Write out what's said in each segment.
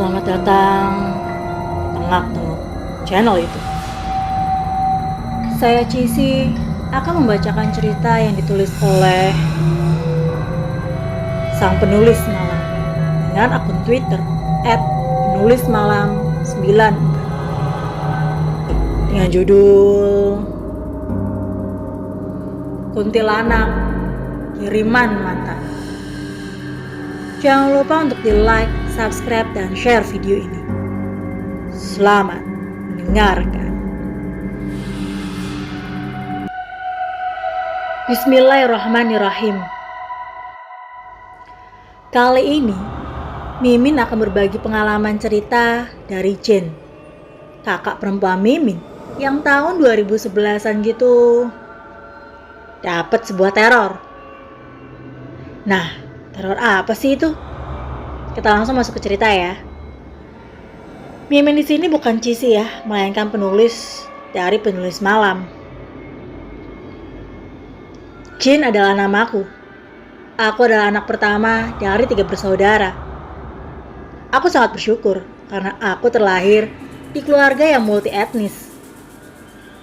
Selamat datang tengah-tengah channel itu. Saya Cici akan membacakan cerita yang ditulis oleh sang penulis malam dengan akun Twitter @penulismalam94 dengan judul Kuntilanak Kiriman Mantan. Jangan lupa untuk di like, subscribe, dan share video ini. Selamat mendengarkan. Bismillahirrahmanirrahim. Kali ini, Mimin akan berbagi pengalaman cerita dari Jen, kakak perempuan Mimin yang tahun 2011-an gitu dapat sebuah teror. Nah, teror apa sih itu? Kita langsung masuk ke cerita ya. Mimin di sini bukan Cici ya, melainkan penulis dari penulis malam. Jin adalah namaku. Aku adalah anak pertama dari 3 bersaudara. Aku sangat bersyukur karena aku terlahir di keluarga yang multi etnis.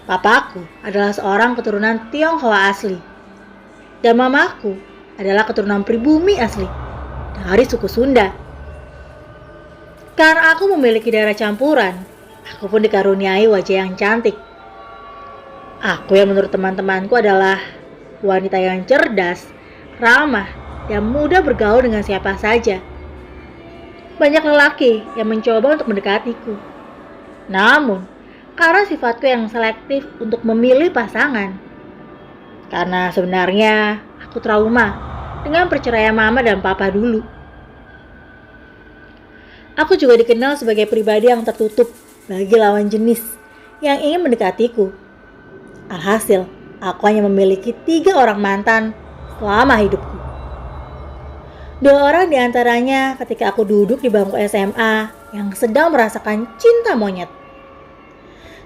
Papaku adalah seorang keturunan Tionghoa asli, dan mamaku adalah keturunan pribumi asli dari suku Sunda. Karena aku memiliki darah campuran, aku pun dikaruniai wajah yang cantik. Aku yang menurut teman-temanku adalah wanita yang cerdas, ramah, dan mudah bergaul dengan siapa saja. Banyak lelaki yang mencoba untuk mendekatiku. Namun, karena sifatku yang selektif untuk memilih pasangan, karena sebenarnya aku trauma dengan perceraian mama dan papa dulu. Aku juga dikenal sebagai pribadi yang tertutup bagi lawan jenis yang ingin mendekatiku. Alhasil, aku hanya memiliki 3 orang mantan selama hidupku. 2 orang diantaranya ketika aku duduk di bangku SMA yang sedang merasakan cinta monyet.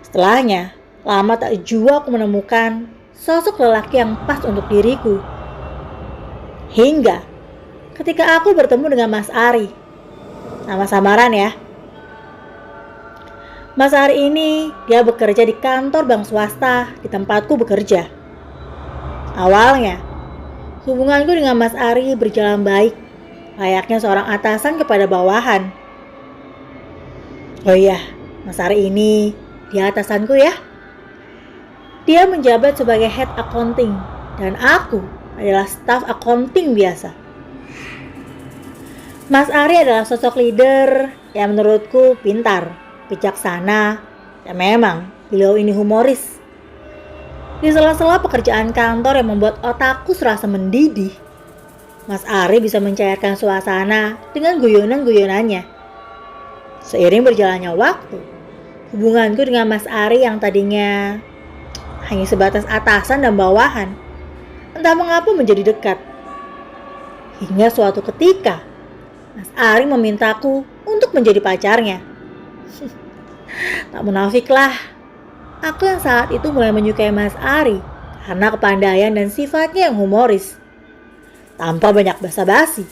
Setelahnya, lama tak jua aku menemukan sosok lelaki yang pas untuk diriku. Hingga ketika aku bertemu dengan Mas Ari, nama samaran ya. Mas Ari ini dia bekerja di kantor bank swasta di tempatku bekerja. Awalnya, hubunganku dengan Mas Ari berjalan baik, layaknya seorang atasan kepada bawahan. Oh iya, Mas Ari ini dia atasanku ya. Dia menjabat sebagai head accounting dan aku adalah staf accounting biasa. Mas Ari adalah sosok leader yang menurutku pintar, bijaksana, dan memang beliau ini humoris. Di sela-sela pekerjaan kantor yang membuat otakku serasa mendidih, Mas Ari bisa mencairkan suasana dengan guyonan-guyonannya. Seiring berjalannya waktu, hubunganku dengan Mas Ari yang tadinya hanya sebatas atasan dan bawahan, entah mengapa menjadi dekat. Hingga suatu ketika, Mas Ari memintaku untuk menjadi pacarnya. Tak munafik lah, aku yang saat itu mulai menyukai Mas Ari karena kepandaian dan sifatnya yang humoris. Tanpa banyak basa-basi,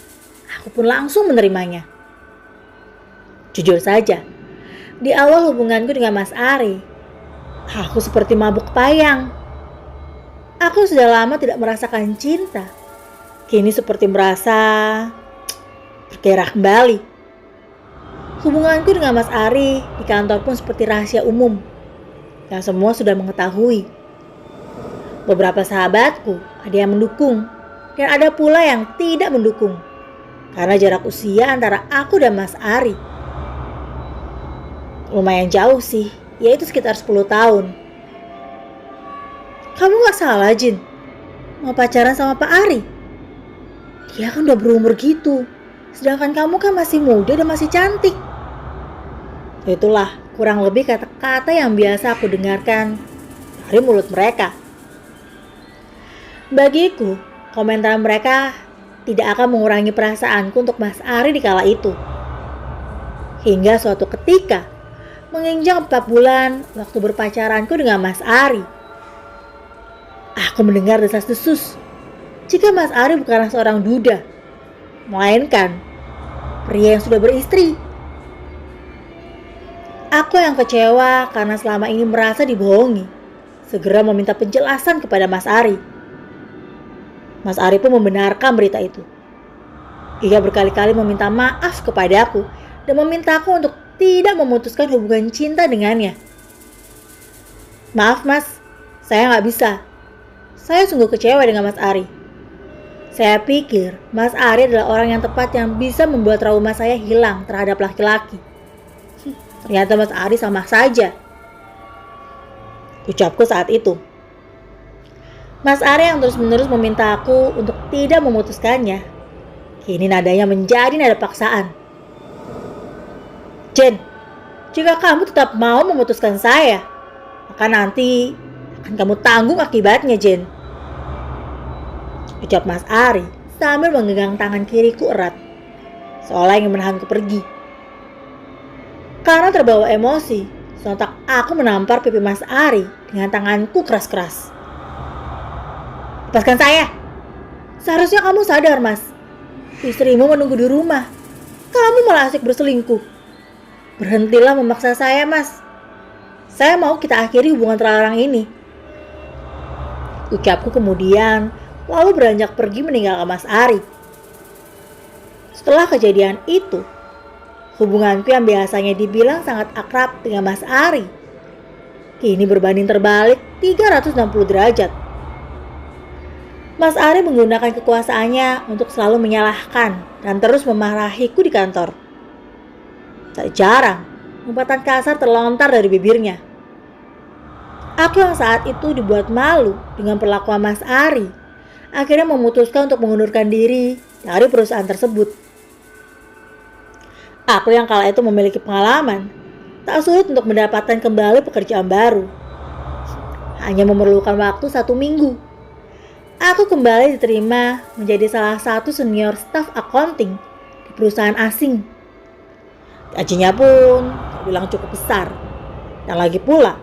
aku pun langsung menerimanya. Jujur saja, di awal hubunganku dengan Mas Ari, aku seperti mabuk payang. Aku sudah lama tidak merasakan cinta. Kini seperti merasa bergairah kembali. Hubunganku dengan Mas Ari di kantor pun seperti rahasia umum yang semua sudah mengetahui. Beberapa sahabatku ada yang mendukung dan ada pula yang tidak mendukung karena jarak usia antara aku dan Mas Ari lumayan jauh sih, yaitu sekitar 10 tahun. Kamu gak salah, Jin, mau pacaran sama Pak Ari. Dia kan udah berumur gitu, sedangkan kamu kan masih muda dan masih cantik. Itulah kurang lebih kata-kata yang biasa aku dengarkan dari mulut mereka. Bagiku, komentar mereka tidak akan mengurangi perasaanku untuk Mas Ari di kala itu. Hingga suatu ketika, menginjak 4 bulan waktu berpacaranku dengan Mas Ari, aku mendengar desas-desus jika Mas Ari bukanlah seorang duda, melainkan pria yang sudah beristri. Aku yang kecewa karena selama ini merasa dibohongi. Segera meminta penjelasan kepada Mas Ari. Mas Ari pun membenarkan berita itu. Ia berkali-kali meminta maaf kepadaku dan memintaku untuk tidak memutuskan hubungan cinta dengannya. Maaf mas, saya nggak bisa. Saya sungguh kecewa dengan Mas Ari. Saya pikir Mas Ari adalah orang yang tepat yang bisa membuat trauma saya hilang terhadap laki-laki. Ternyata Mas Ari sama saja, ucapku saat itu. Mas Ari yang terus-menerus meminta aku untuk tidak memutuskannya. Kini nadanya menjadi nada paksaan. Jen, jika kamu tetap mau memutuskan saya, maka nanti akan kamu tanggung akibatnya, Jen. Ucap Mas Ari sambil menggenggam tangan kiriku erat, seolah ingin menahanku pergi. Karena terbawa emosi, sontak aku menampar pipi Mas Ari dengan tanganku keras-keras. Lepaskan saya. Seharusnya kamu sadar, Mas. Istrimu menunggu di rumah. Kamu malah asik berselingkuh. Berhentilah memaksa saya, Mas. Saya mau kita akhiri hubungan terlarang ini. Ucapku kemudian, lalu beranjak pergi meninggalkan Mas Ari. Setelah kejadian itu, hubunganku yang biasanya dibilang sangat akrab dengan Mas Ari, kini berbanding terbalik 360 derajat. Mas Ari menggunakan kekuasaannya untuk selalu menyalahkan dan terus memarahiku di kantor. Tak jarang, umpatan kasar terlontar dari bibirnya. Aku yang saat itu dibuat malu dengan perlakuan Mas Ari, akhirnya memutuskan untuk mengundurkan diri dari perusahaan tersebut. Aku yang kala itu memiliki pengalaman, tak sulit untuk mendapatkan kembali pekerjaan baru. Hanya memerlukan waktu 1 minggu. Aku kembali diterima menjadi salah satu senior staf accounting di perusahaan asing. Gajinya pun terbilang cukup besar. Dan lagi pula,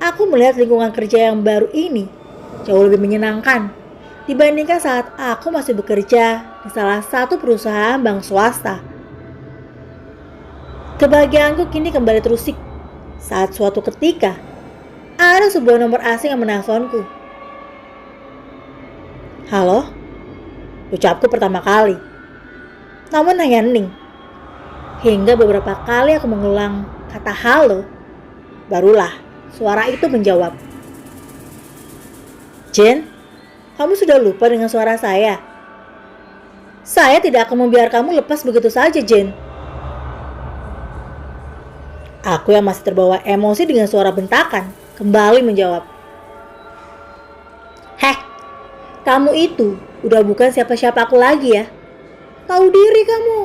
aku melihat lingkungan kerja yang baru ini jauh lebih menyenangkan dibandingkan saat aku masih bekerja di salah satu perusahaan bank swasta. Kebahagiaanku kini kembali terusik saat suatu ketika ada sebuah nomor asing yang menelponku. Halo, ucapku pertama kali. Namun hanya hening. Hingga beberapa kali aku mengulang kata halo, barulah suara itu menjawab. Jen, kamu sudah lupa dengan suara saya? Saya tidak akan membiarkan kamu lepas begitu saja, Jen. Aku yang masih terbawa emosi dengan suara bentakan kembali menjawab. Heh, kamu itu udah bukan siapa-siapa aku lagi ya. Tahu diri kamu.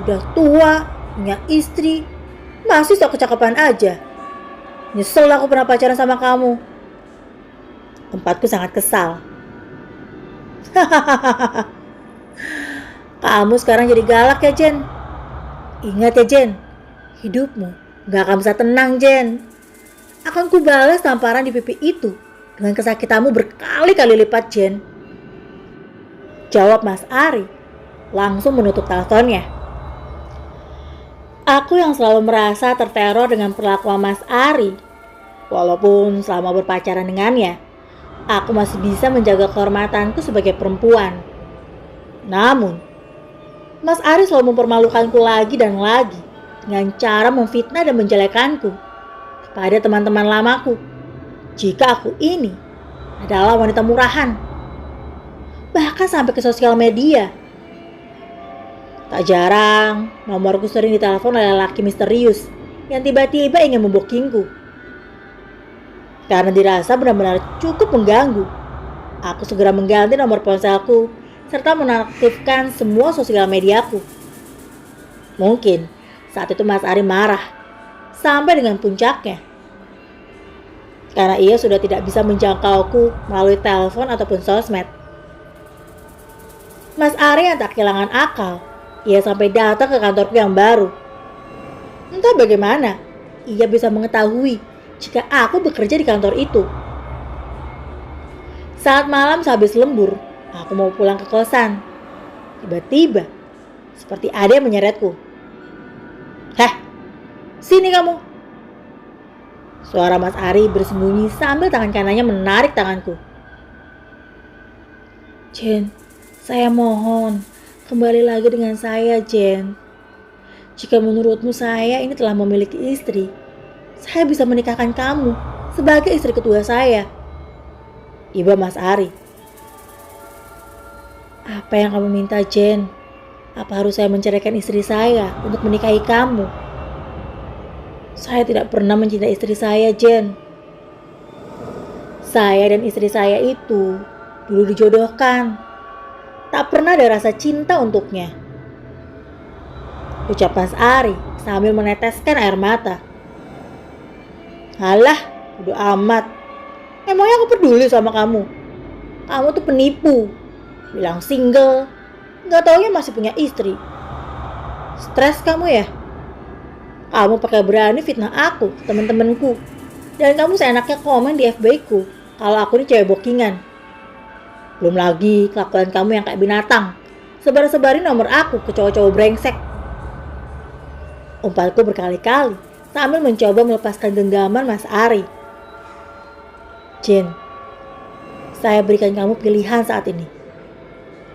Udah tua, punya istri, masih sok kecakapan aja. Nyesel aku pernah pacaran sama kamu. Tempatku sangat kesal. Kamu sekarang jadi galak ya, Jen. Ingat ya, Jen. Hidupmu gak akan bisa tenang, Jen. Akan kubalas tamparan di pipi itu dengan kesakitanmu berkali-kali lipat, Jen. Jawab Mas Ari, langsung menutup teleponnya. Aku yang selalu merasa terteror dengan perlakuan Mas Ari. Walaupun selama berpacaran dengannya, aku masih bisa menjaga kehormatanku sebagai perempuan. Namun, Mas Ari selalu mempermalukanku lagi dan lagi dengan cara memfitnah dan menjelekanku kepada teman-teman lamaku jika aku ini adalah wanita murahan. Bahkan sampai ke sosial media. Tak jarang, nomorku sering ditelepon oleh laki misterius yang tiba-tiba ingin membookingku. Karena dirasa benar-benar cukup mengganggu, aku segera mengganti nomor ponselku serta menonaktifkan semua sosial mediaku. Mungkin saat itu Mas Ari marah sampai dengan puncaknya, karena ia sudah tidak bisa menjangkauku melalui telepon ataupun sosmed. Mas Ari yang tak kehilangan akal, ia sampai datang ke kantorku yang baru. Entah bagaimana ia bisa mengetahui jika aku bekerja di kantor itu. Saat malam sehabis lembur, aku mau pulang ke kosan. Tiba-tiba, seperti ada yang menyeretku. Heh, sini kamu. Suara Mas Ari bersembunyi sambil tangan kanannya menarik tanganku. Jen, saya mohon, kembali lagi dengan saya, Jen. Jika menurutmu saya ini telah memiliki istri, saya bisa menikahkan kamu sebagai istri kedua saya. Iba Mas Ari. Apa yang kamu minta, Jen? Apa harus saya menceraikan istri saya untuk menikahi kamu? Saya tidak pernah mencintai istri saya, Jen. Saya dan istri saya itu dulu dijodohkan. Tak pernah ada rasa cinta untuknya. Ucap Mas Ari sambil meneteskan air mata. Halah, bodo amat. Emangnya aku peduli sama kamu? Kamu tuh penipu. Bilang single, gak taunya masih punya istri. Stres kamu ya? Kamu pakai berani fitnah aku, teman-temanku. Dan kamu seenaknya komen di FB ku kalau aku ini cewek bookingan. Belum lagi kelakuan kamu yang kayak binatang, sebar-sebarin nomor aku ke cowok-cowok brengsek. Umpatku berkali-kali sambil mencoba melepaskan genggaman Mas Ari. Jen, saya berikan kamu pilihan saat ini.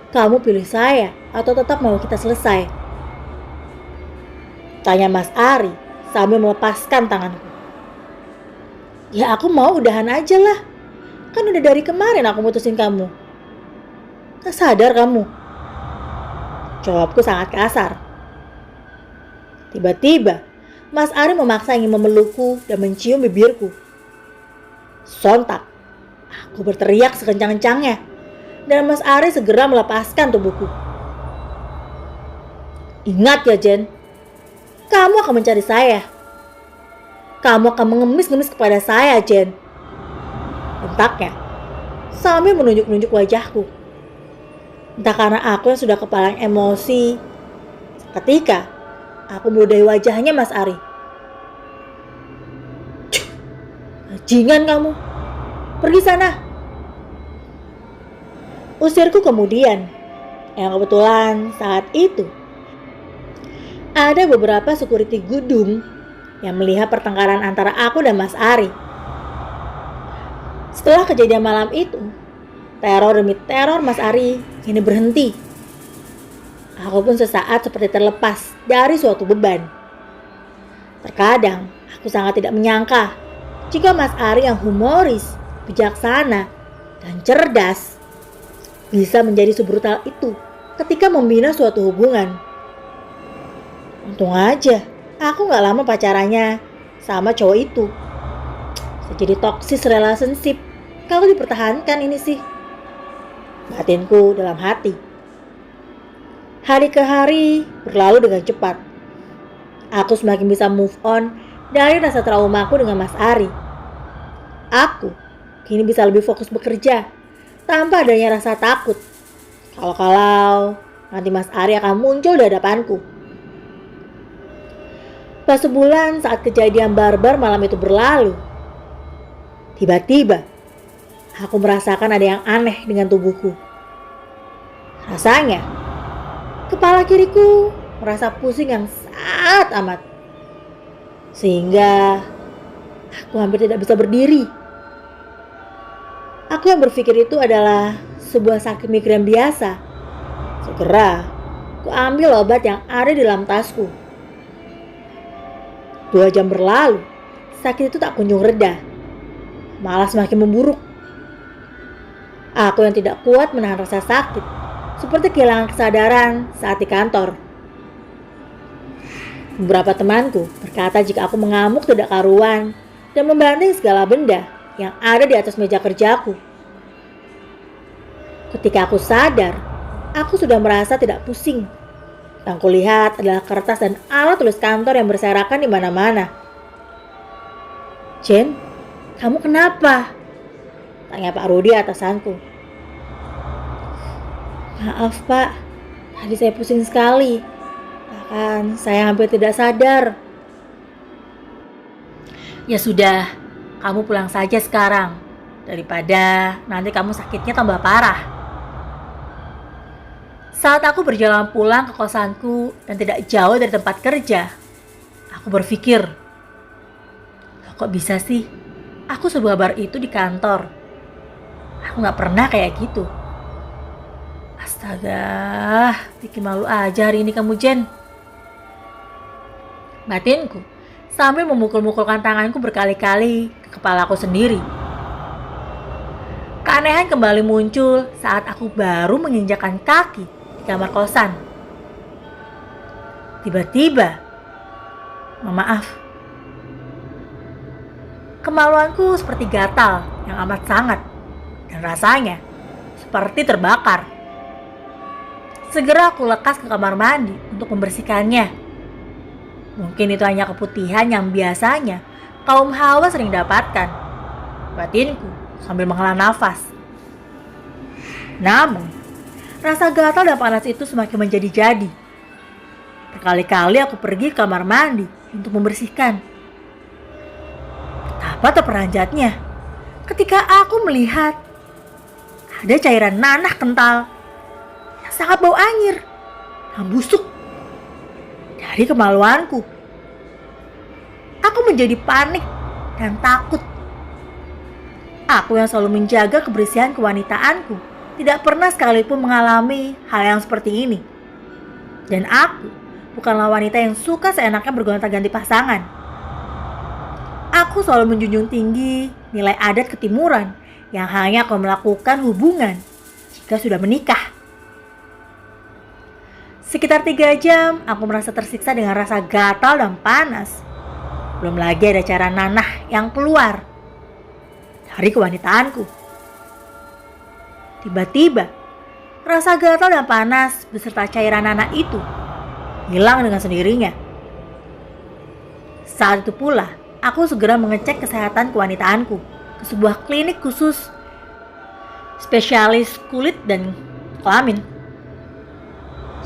Kamu pilih saya atau tetap mau kita selesai? Tanya Mas Ari sambil melepaskan tanganku. Ya aku mau udahan aja lah. Kan udah dari kemarin aku mutusin kamu. Gak sadar kamu? Jawabku sangat kasar. Tiba-tiba Mas Ari memaksa ingin memelukku dan mencium bibirku. Sontak aku berteriak sekencang-kencangnya dan Mas Ari segera melepaskan tubuhku. Ingat ya Jen, kamu akan mencari saya. Kamu akan mengemis-ngemis kepada saya, Jen. Bentaknya sambil menunjuk-nunjuk wajahku. Entah karena aku yang sudah kepalang emosi. Ketika aku meludahi wajahnya Mas Ari. Bajingan kamu. Pergi sana. Usirku kemudian. Yang kebetulan saat itu ada beberapa security gedung yang melihat pertengkaran antara aku dan Mas Ari. Setelah kejadian malam itu, teror demi teror Mas Ari kini berhenti. Aku pun sesaat seperti terlepas dari suatu beban. Terkadang aku sangat tidak menyangka jika Mas Ari yang humoris, bijaksana, dan cerdas bisa menjadi sebrutal itu ketika membina suatu hubungan. Untung aja aku gak lama pacarannya sama cowok itu. Jadi toxic relationship kalau dipertahankan ini sih. Batinku dalam hati. Hari ke hari berlalu dengan cepat. Aku semakin bisa move on dari rasa traumaku dengan Mas Ari. Aku kini bisa lebih fokus bekerja tanpa adanya rasa takut kalau nanti Mas Ari akan muncul di hadapanku. Pas sebulan saat kejadian barbar malam itu berlalu, tiba-tiba aku merasakan ada yang aneh dengan tubuhku. Rasanya kepala kiriku merasa pusing yang sangat amat, sehingga aku hampir tidak bisa berdiri. Aku yang berpikir itu adalah sebuah sakit migrain biasa. Segera aku ambil obat yang ada di dalam tasku. 2 jam berlalu, sakit itu tak kunjung reda, malah semakin memburuk. Aku yang tidak kuat menahan rasa sakit, seperti kehilangan kesadaran saat di kantor. Beberapa temanku berkata jika aku mengamuk tidak karuan dan membanting segala benda yang ada di atas meja kerjaku. Ketika aku sadar, aku sudah merasa tidak pusing. Yang kulihat adalah kertas dan alat tulis kantor yang berserakan di mana-mana. Jen, kamu kenapa? Tanya Pak Rudi atasanku. Maaf Pak, tadi saya pusing sekali. Bahkan saya hampir tidak sadar. Ya sudah, kamu pulang saja sekarang. Daripada nanti kamu sakitnya tambah parah. Saat aku berjalan pulang ke kosanku dan tidak jauh dari tempat kerja, aku berpikir, Kok bisa sih? Aku sebabar itu di kantor. Aku gak pernah kayak gitu. Astaga, bikin malu aja hari ini kamu, Jen. Batinku sambil memukul-mukulkan tanganku berkali-kali ke kepalaku sendiri. Keanehan kembali muncul saat aku baru menginjakkan kaki di kamar kosan. Tiba-tiba, maaf, kemaluanku seperti gatal yang amat sangat dan rasanya seperti terbakar. Segera aku lekas ke kamar mandi untuk membersihkannya. Mungkin itu hanya keputihan yang biasanya kaum hawa sering dapatkan. Batinku sambil menghela nafas. Namun, rasa gatal dan panas itu semakin menjadi-jadi. Berkali-kali aku pergi ke kamar mandi untuk membersihkan. Betapa terperanjatnya ketika aku melihat ada cairan nanah kental yang sangat bau anyir dan busuk. Dari kemaluanku, aku menjadi panik dan takut. Aku yang selalu menjaga kebersihan kewanitaanku tidak pernah sekalipun mengalami hal yang seperti ini. Dan aku bukanlah wanita yang suka seenaknya bergonta-ganti pasangan. Aku selalu menjunjung tinggi nilai adat ketimuran yang hanya akan melakukan hubungan jika sudah menikah. Sekitar 3 jam aku merasa tersiksa dengan rasa gatal dan panas. Belum lagi ada cairan nanah yang keluar dari kewanitaanku. Tiba-tiba, rasa gatal dan panas beserta cairan nanah itu hilang dengan sendirinya. Saat itu pula, aku segera mengecek kesehatan kewanitaanku ke sebuah klinik khusus spesialis kulit dan kelamin.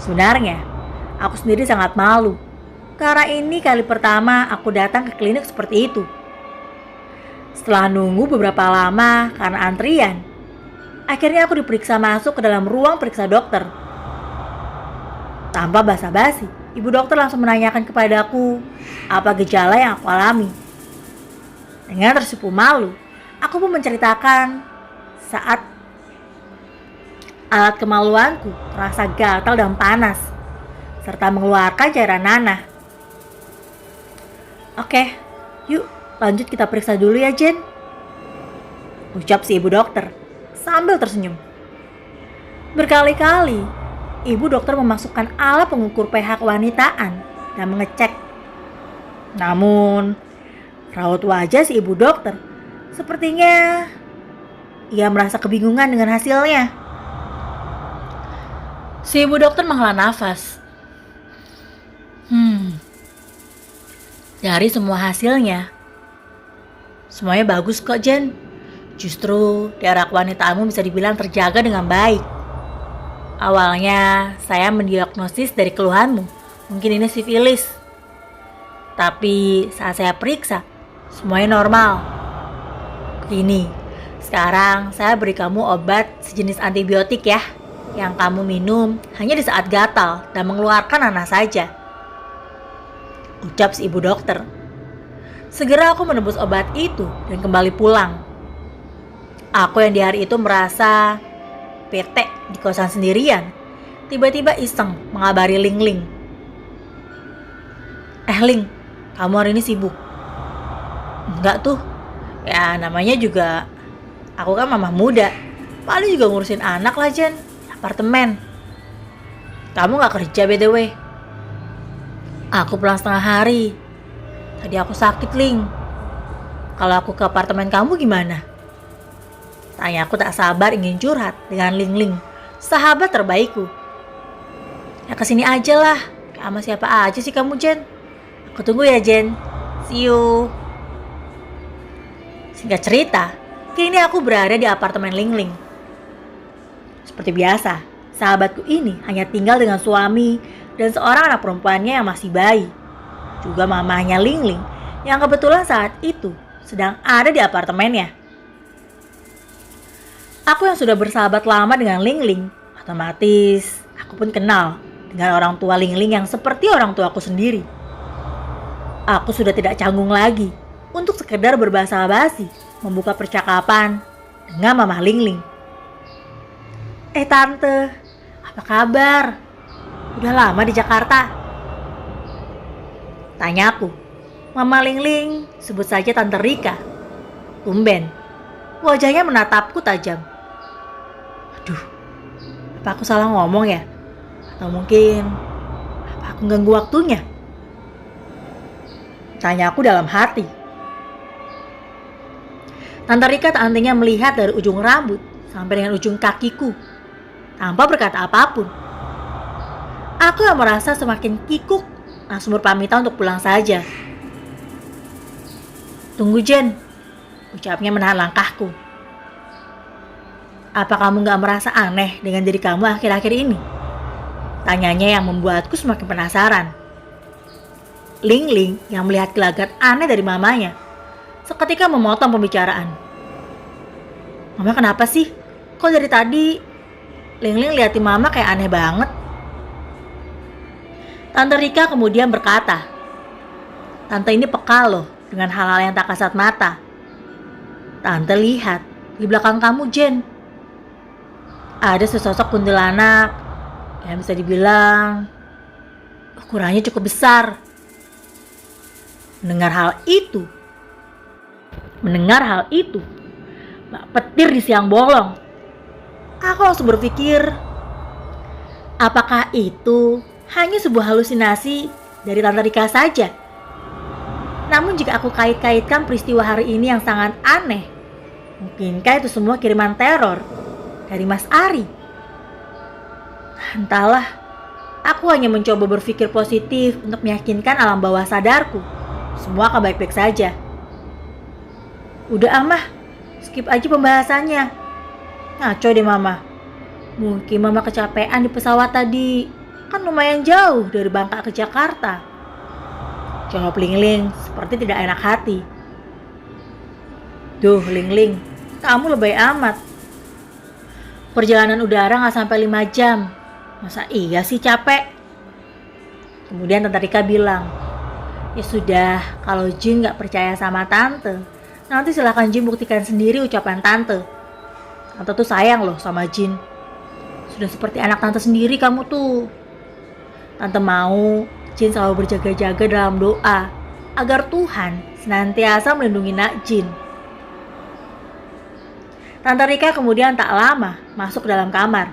Sebenarnya, aku sendiri sangat malu karena ini kali pertama aku datang ke klinik seperti itu. Setelah nunggu beberapa lama karena antrian, akhirnya aku diperiksa masuk ke dalam ruang periksa dokter. Tanpa basa-basi, ibu dokter langsung menanyakan kepadaku apa gejala yang aku alami. Dengan tersipu malu, aku pun menceritakan saat alat kemaluanku terasa gatal dan panas, serta mengeluarkan cairan nanah. Oke, yuk lanjut kita periksa dulu ya, Jen, ucap si ibu dokter sambil tersenyum. Berkali-kali, ibu dokter memasukkan alat pengukur pH kewanitaan dan mengecek. Namun, raut wajah si ibu dokter sepertinya ia merasa kebingungan dengan hasilnya. Si ibu dokter menghela nafas. Dari semua hasilnya, semuanya bagus kok, Jen. Justru daerah kewanitaanmu bisa dibilang terjaga dengan baik. Awalnya saya mendiagnosis dari keluhanmu, mungkin ini sifilis. Tapi saat saya periksa, semuanya normal. Begini, sekarang saya beri kamu obat sejenis antibiotik ya, yang kamu minum hanya di saat gatal dan mengeluarkan nanah saja, ucap si ibu dokter. Segera aku menebus obat itu dan kembali pulang. Aku yang di hari itu merasa bete di kosan sendirian, tiba-tiba iseng mengabari Ling. Ling, kamu hari ini sibuk? Enggak tuh, ya namanya juga aku kan mama muda, paling juga ngurusin anak lah, Jen, apartemen. Kamu gak kerja BTW? Aku pulang setengah hari. Tadi aku sakit, Ling. Kalau aku ke apartemen kamu gimana? Tanya aku tak sabar ingin curhat dengan Ling, sahabat terbaikku. Ya kesini aja lah. Sama siapa aja sih kamu, Jen? Aku tunggu ya, Jen. See you. Singkat cerita, kini aku berada di apartemen Ling. Seperti biasa, sahabatku ini hanya tinggal dengan suami dan seorang anak perempuannya yang masih bayi. Juga mamanya Ling yang kebetulan saat itu sedang ada di apartemennya. Aku yang sudah bersahabat lama dengan Ling, otomatis aku pun kenal dengan orang tua Ling yang seperti orang tuaku sendiri. Aku sudah tidak canggung lagi untuk sekedar berbahasa basi, membuka percakapan dengan Mama Lingling. Tante, apa kabar? Udah lama di Jakarta? Tanyaku. Mama Lingling, sebut saja Tante Rika. Tumben, wajahnya menatapku tajam. Aduh, apa aku salah ngomong ya? Atau mungkin apa aku ganggu waktunya? Tanya aku dalam hati. Tante Rika tak hentinya melihat dari ujung rambut sampai dengan ujung kakiku, tanpa berkata apapun. Aku yang merasa semakin kikuk, langsung berpamitan untuk pulang saja. Tunggu Jen, ucapnya menahan langkahku. Apa kamu gak merasa aneh dengan diri kamu akhir-akhir ini? Tanyanya yang membuatku semakin penasaran. Lingling yang melihat gelagat aneh dari mamanya seketika memotong pembicaraan. Mama kenapa sih? Kok dari tadi Lingling liatin mama kayak aneh banget? Tante Rika kemudian berkata, Tante ini peka loh dengan hal-hal yang tak kasat mata. Tante lihat di belakang kamu Jen. Ada sesosok kuntilanak yang bisa dibilang ukurannya cukup besar. Mendengar hal itu, Mbak petir di siang bolong. Aku langsung berpikir, apakah itu hanya sebuah halusinasi dari Tante Rika saja? Namun jika aku kait-kaitkan peristiwa hari ini yang sangat aneh, mungkinkah itu semua kiriman teror dari Mas Ari? Entahlah, aku hanya mencoba berpikir positif untuk meyakinkan alam bawah sadarku. Semua akan baik-baik saja. Udah Mah, skip aja pembahasannya. Ngaco deh Mama. Mungkin Mama kecapean di pesawat tadi. Kan lumayan jauh dari Bangka ke Jakarta. Jawab Lingling seperti tidak enak hati. Duh Lingling, kamu lebay amat. Perjalanan udara gak sampai 5 jam. Masa iya sih capek? Kemudian Tante Rika bilang, ya sudah, kalau Jin gak percaya sama Tante, nanti silahkan Jin buktikan sendiri ucapan Tante. Tante tuh sayang loh sama Jin. Sudah seperti anak Tante sendiri kamu tuh. Tante mau Jin selalu berjaga-jaga dalam doa agar Tuhan senantiasa melindungi Nak Jin. Tante Rika kemudian tak lama masuk ke dalam kamar.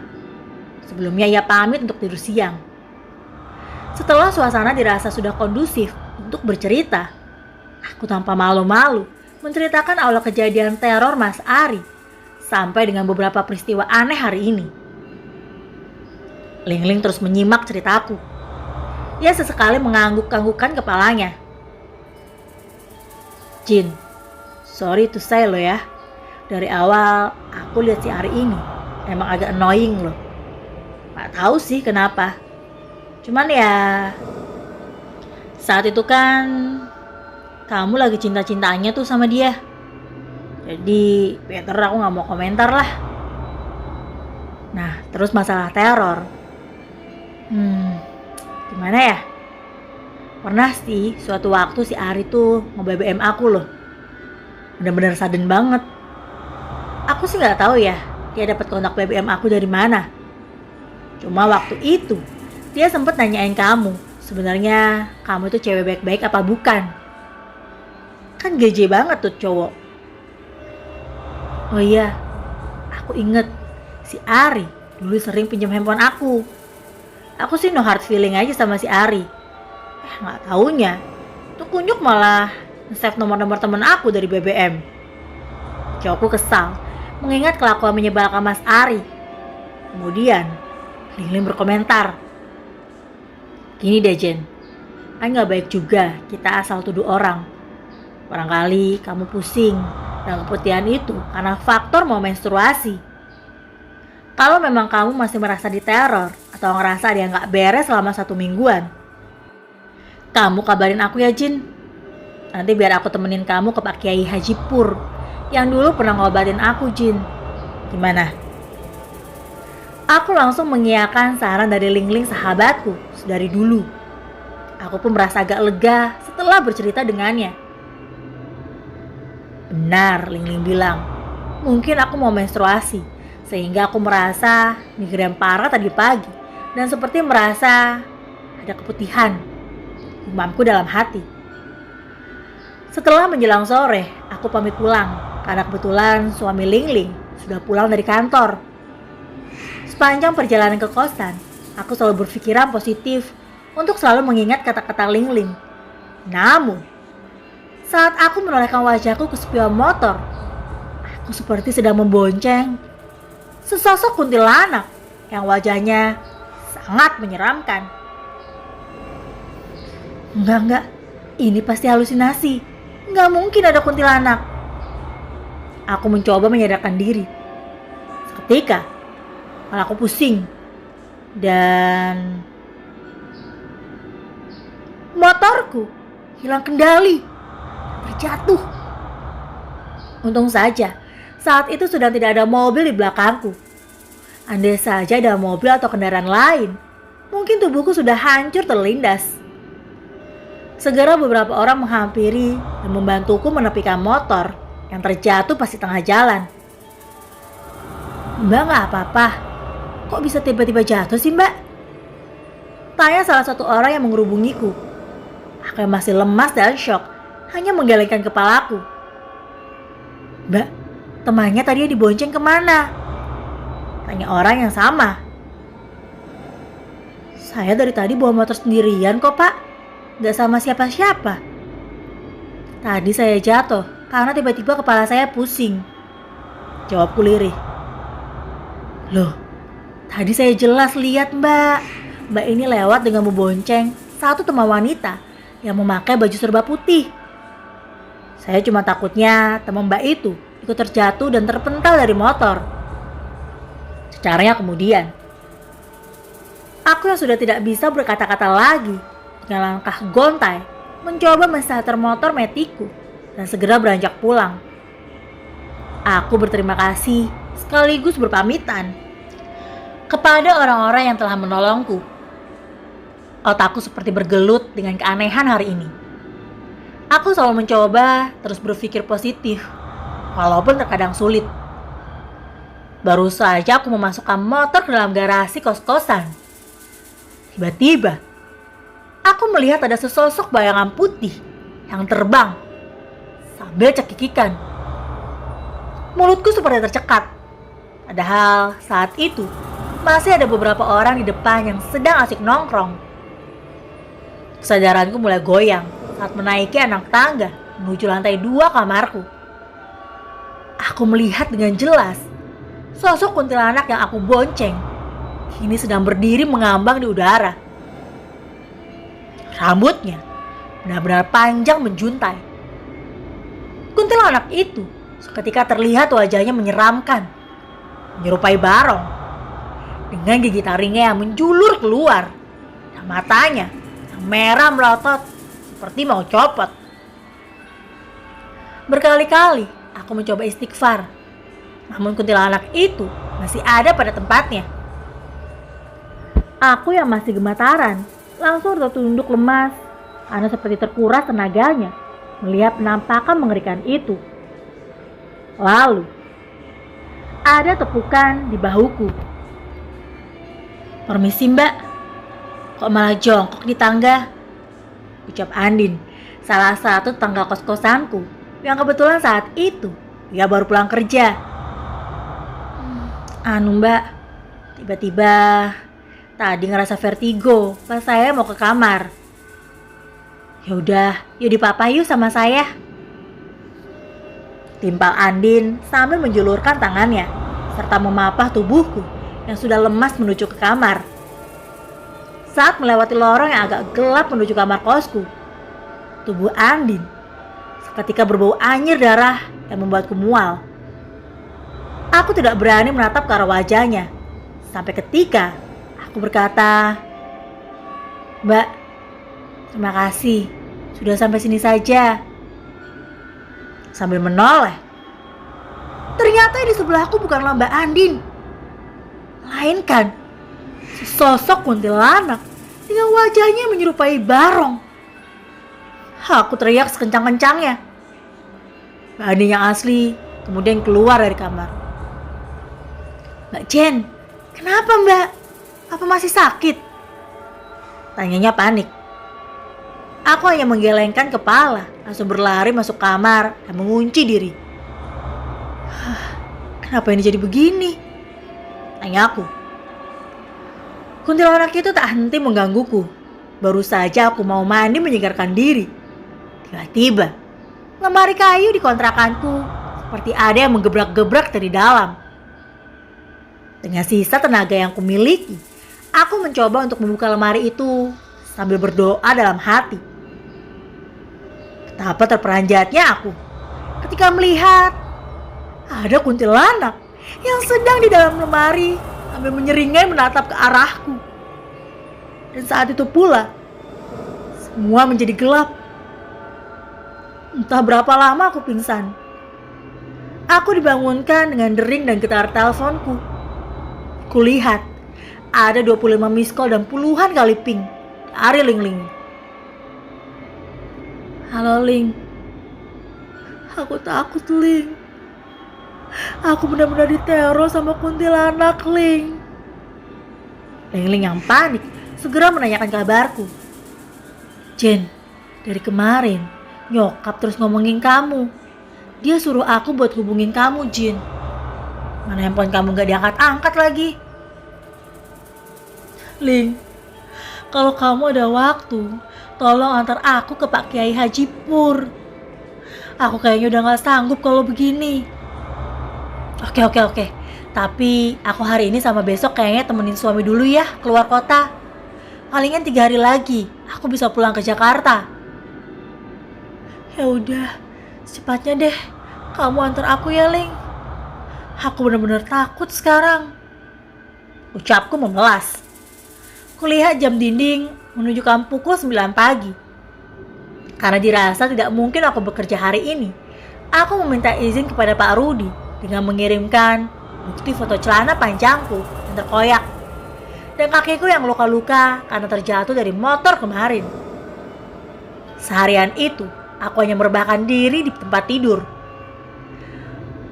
Sebelumnya ia pamit untuk tidur siang. Setelah suasana dirasa sudah kondusif untuk bercerita, aku tanpa malu-malu menceritakan awal kejadian teror Mas Ari sampai dengan beberapa peristiwa aneh hari ini. Lingling terus menyimak ceritaku. Ia sesekali mengangguk-anggukkan kepalanya. Jin, sorry to say lo ya. Dari awal aku lihat si Ari ini emang agak annoying loh. Gak tahu sih kenapa. Cuman ya saat itu kan kamu lagi cinta-cintanya tuh sama dia. Jadi better aku gak mau komentar lah. Nah terus masalah teror. Gimana ya? Pernah sih suatu waktu si Ari tuh nge-BBM aku loh. Bener-bener sudden banget. Aku sih gak tahu ya dia dapat kontak BBM aku dari mana. Cuma waktu itu dia sempat nanyain kamu, sebenarnya kamu tuh cewek baik-baik apa bukan? Kan geje banget tuh cowok. Oh iya, aku inget si Ari dulu sering pinjam handphone aku. Aku sih no hard feeling aja sama si Ari. Gak taunya tuh kunyuk malah nge-save nomor-nomor temen aku dari BBM. Cowokku kesal mengingat kelakuan menyebalkan Mas Ari. Kemudian Lingling berkomentar, gini deh Jen, kan gak baik juga kita asal tuduh orang. Barangkali kamu pusing dan keputihan itu karena faktor mau menstruasi. Kalau memang kamu masih merasa diteror atau ngerasa dia gak beres selama 1 mingguan, kamu kabarin aku ya Jin. Nanti biar aku temenin kamu ke Pak Kiai Haji Pur yang dulu pernah ngobatin aku Jin. Gimana? Aku langsung mengiyakan saran dari Lingling sahabatku dari dulu. Aku pun merasa agak lega setelah bercerita dengannya. Benar, Ling bilang. Mungkin aku mau menstruasi, sehingga aku merasa migrain parah tadi pagi. Dan seperti merasa ada keputihan, gumamku dalam hati. Setelah menjelang sore, aku pamit pulang, karena kebetulan suami Ling sudah pulang dari kantor. Sepanjang perjalanan ke kosan, aku selalu berpikiran positif untuk selalu mengingat kata-kata Ling. Namun, saat aku menolehkan wajahku ke spion motor, aku seperti sedang membonceng sesosok kuntilanak yang wajahnya sangat menyeramkan. Enggak, ini pasti halusinasi. Enggak mungkin ada kuntilanak. Aku mencoba menyadarkan diri. Seketika, malah aku pusing. Dan motorku hilang kendali. Terjatuh. Untung saja saat itu sudah tidak ada mobil di belakangku. Andai saja ada mobil atau kendaraan lain, mungkin tubuhku sudah hancur terlindas. Segera beberapa orang menghampiri dan membantuku menepikan motor yang terjatuh pas di tengah jalan. Mbak gak apa-apa? Kok bisa tiba-tiba jatuh sih mbak? Tanya salah satu orang yang mengerubungiku. Aku yang masih lemas dan shock hanya menggelengkan kepalaku. Mbak, temannya tadi dibonceng kemana? Tanya orang yang sama. Saya dari tadi bawa motor sendirian kok pak, gak sama siapa-siapa. Tadi saya jatuh karena tiba-tiba kepala saya pusing. Jawabku lirih. Loh, tadi saya jelas lihat mbak. Mbak ini lewat dengan membonceng satu teman wanita yang memakai baju serba putih. Saya cuma takutnya teman mbak itu ikut terjatuh dan terpental dari motor. Secaranya kemudian, aku yang sudah tidak bisa berkata-kata lagi, dengan langkah gontai, mencoba menstarter motor metiku dan segera beranjak pulang. Aku berterima kasih sekaligus berpamitan kepada orang-orang yang telah menolongku. Otakku seperti bergelut dengan keanehan hari ini. Aku selalu mencoba terus berpikir positif, walaupun terkadang sulit. Baru saja aku memasukkan motor ke dalam garasi kos-kosan. Tiba-tiba, aku melihat ada sesosok bayangan putih yang terbang sambil cekikikan. Mulutku seperti tercekat. Padahal saat itu masih ada beberapa orang di depan yang sedang asik nongkrong. Kesadaranku mulai goyang saat menaiki anak tangga menuju lantai 2 kamarku. Aku melihat dengan jelas sosok kuntilanak yang aku bonceng kini sedang berdiri mengambang di udara. Rambutnya benar-benar panjang menjuntai. Kuntilanak itu seketika terlihat wajahnya menyeramkan, menyerupai Barong, dengan gigi taringnya yang menjulur keluar dan matanya yang merah melotot seperti mau copot. Berkali-kali aku mencoba istighfar, namun kuntilanak itu masih ada pada tempatnya. Aku yang masih gemetaran langsung tertunduk lemas karena seperti terkuras tenaganya melihat penampakan mengerikan itu. Lalu ada tepukan di bahuku. Permisi mbak, kok malah jongkok di tangga? Ucap Andin, salah satu tetangga kos-kosanku yang kebetulan saat itu dia baru pulang kerja. Anu mbak, tiba-tiba tadi ngerasa vertigo pas saya mau ke kamar. Yaudah, yuk di papa yuk sama saya. Timpal Andin sambil menjulurkan tangannya serta memapah tubuhku yang sudah lemas menuju ke kamar. Saat melewati lorong yang agak gelap menuju kamar kosku, tubuh Andin seketika berbau anyir darah yang membuatku mual. Aku tidak berani menatap ke arah wajahnya sampai ketika aku berkata, Mbak, terima kasih sudah sampai sini saja. Sambil menoleh, ternyata di sebelahku bukanlah Mbak Andin, melainkan sesosok kuntilanak dengan wajahnya menyerupai Barong. Aku teriak sekencang-kencangnya. Mbak Andin yang asli kemudian keluar dari kamar. "Mbak Jen, kenapa Mbak? Apa masih sakit?" tanyanya panik. Aku hanya menggelengkan kepala, langsung berlari masuk kamar dan mengunci diri. "Kenapa ini jadi begini?" tanya aku. Kuntilanak itu tak henti menggangguku. Baru saja aku mau mandi menyegarkan diri. Tiba-tiba, lemari kayu di kontrakanku seperti ada yang menggebrak-gebrak dari dalam. Dengan sisa tenaga yang kumiliki, aku mencoba untuk membuka lemari itu sambil berdoa dalam hati. Betapa terperanjatnya aku ketika melihat ada kuntilanak yang sedang di dalam lemari sambil menyeringai menatap ke arahku. Dan saat itu pula, semua menjadi gelap. Entah berapa lama aku pingsan. Aku dibangunkan dengan dering dan getar teleponku. Kulihat ada 25 miss call dan puluhan kali ping dari Ling. "Halo Ling, aku takut Ling. Aku benar-benar diteror sama kuntilanak Ling." Ling yang panik segera menanyakan kabarku. "Jen, dari kemarin nyokap terus ngomongin kamu. Dia suruh aku buat hubungin kamu, Jin. Mana handphone kamu gak diangkat-angkat lagi." "Ling, kalau kamu ada waktu, tolong antar aku ke Pak Kiai Haji Pur. Aku kayaknya udah gak sanggup kalau begini." Oke. Tapi aku hari ini sama besok kayaknya temenin suami dulu ya keluar kota. Palingan 3 hari lagi aku bisa pulang ke Jakarta." "Ya udah, secepatnya deh. Kamu antar aku ya, Ling. Aku benar-benar takut sekarang." Ucapku memelas. Kulihat jam dinding menunjukkan pukul 9 pagi. Karena dirasa tidak mungkin aku bekerja hari ini, aku meminta izin kepada Pak Rudi dengan mengirimkan bukti foto celana panjangku yang terkoyak dan kakiku yang luka-luka karena terjatuh dari motor kemarin. Seharian itu, aku hanya merebahkan diri di tempat tidur.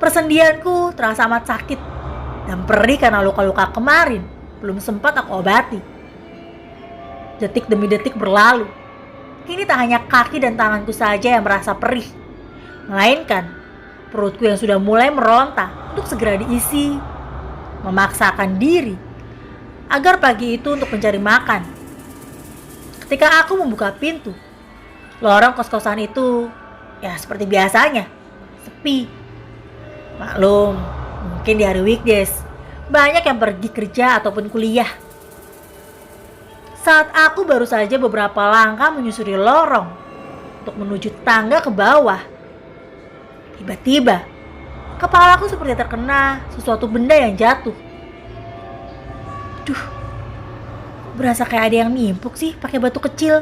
Persendianku terasa amat sakit dan perih karena luka-luka kemarin belum sempat aku obati. Detik demi detik berlalu. Kini tak hanya kaki dan tanganku saja yang merasa perih, melainkan perutku yang sudah mulai meronta untuk segera diisi. Memaksakan diri agar pagi itu untuk mencari makan. Ketika aku membuka pintu, lorong kos-kosan itu ya seperti biasanya, sepi. Maklum, mungkin di hari weekdays banyak yang pergi kerja ataupun kuliah. Saat aku baru saja beberapa langkah menyusuri lorong untuk menuju tangga ke bawah, tiba-tiba kepalaku seperti terkena sesuatu benda yang jatuh. Duh, berasa kayak ada yang nimpuk sih pakai batu kecil,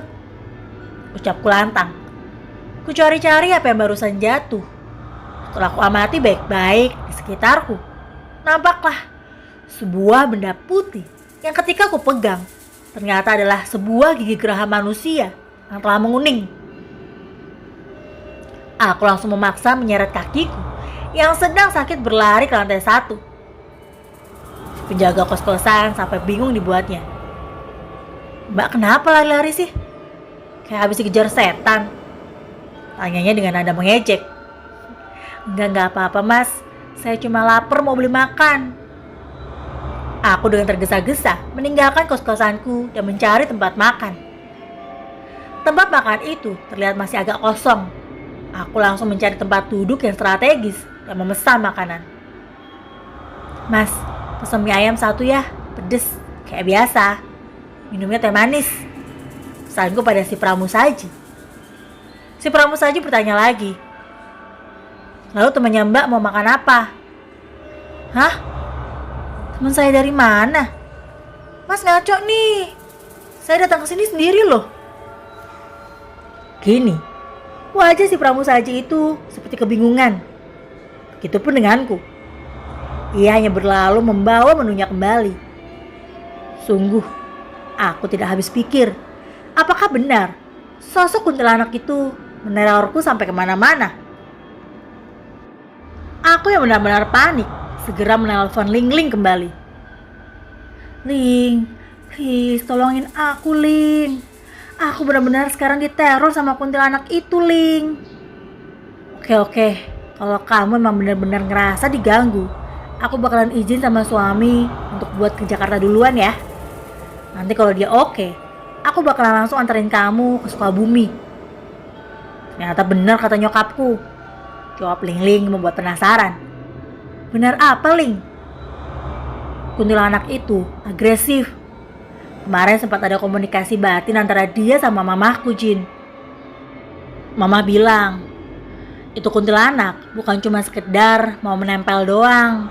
ucapku lantang. Ku cari-cari apa yang barusan jatuh. Setelah ku amati baik-baik di sekitarku, nampaklah sebuah benda putih yang ketika ku pegang ternyata adalah sebuah gigi geraham manusia yang telah menguning. Aku langsung memaksa menyeret kakiku yang sedang sakit berlari ke lantai 1. Penjaga kos-kosan sampai bingung dibuatnya. "Mbak, kenapa lari-lari sih? Kayak habis dikejar setan?" tanyanya dengan nada mengejek. Enggak apa-apa mas, saya cuma lapar mau beli makan." Aku dengan tergesa-gesa meninggalkan kos-kosanku dan mencari tempat makan. Tempat makan itu terlihat masih agak kosong. Aku langsung mencari tempat duduk yang strategis dan memesan makanan. "Mas, pesan mie ayam 1 ya, pedes, kayak biasa. Minumnya teh manis." Pesanku pada si pramusaji. Si pramusaji bertanya lagi, "Lalu temannya Mbak mau makan apa?" "Hah? Teman saya dari mana? Mas ngaco nih. Saya datang ke sini sendiri loh." Kini, wajah si pramusaji itu seperti kebingungan. Begitupun denganku. Ia hanya berlalu membawa menunya kembali. Sungguh, aku tidak habis pikir. Apakah benar sosok kuntilanak itu menerorku sampai kemana-mana? Aku yang benar-benar panik, segera menelpon Ling Ling kembali. Ling, please tolongin aku, Ling. Aku benar-benar sekarang diteror sama kuntilanak itu, Ling. Oke. Kalau kamu emang benar-benar ngerasa diganggu, aku bakalan izin sama suami untuk buat ke Jakarta duluan ya. Nanti kalau dia oke, aku bakalan langsung anterin kamu ke Sukabumi. Ternyata benar kata nyokapku. Jawab Ling Ling membuat penasaran. Benar apa, Ling? Kuntilanak itu agresif. Kemarin sempat ada komunikasi batin antara dia sama mamahku, Jin. Mama bilang, itu kuntilanak bukan cuma sekedar mau menempel doang.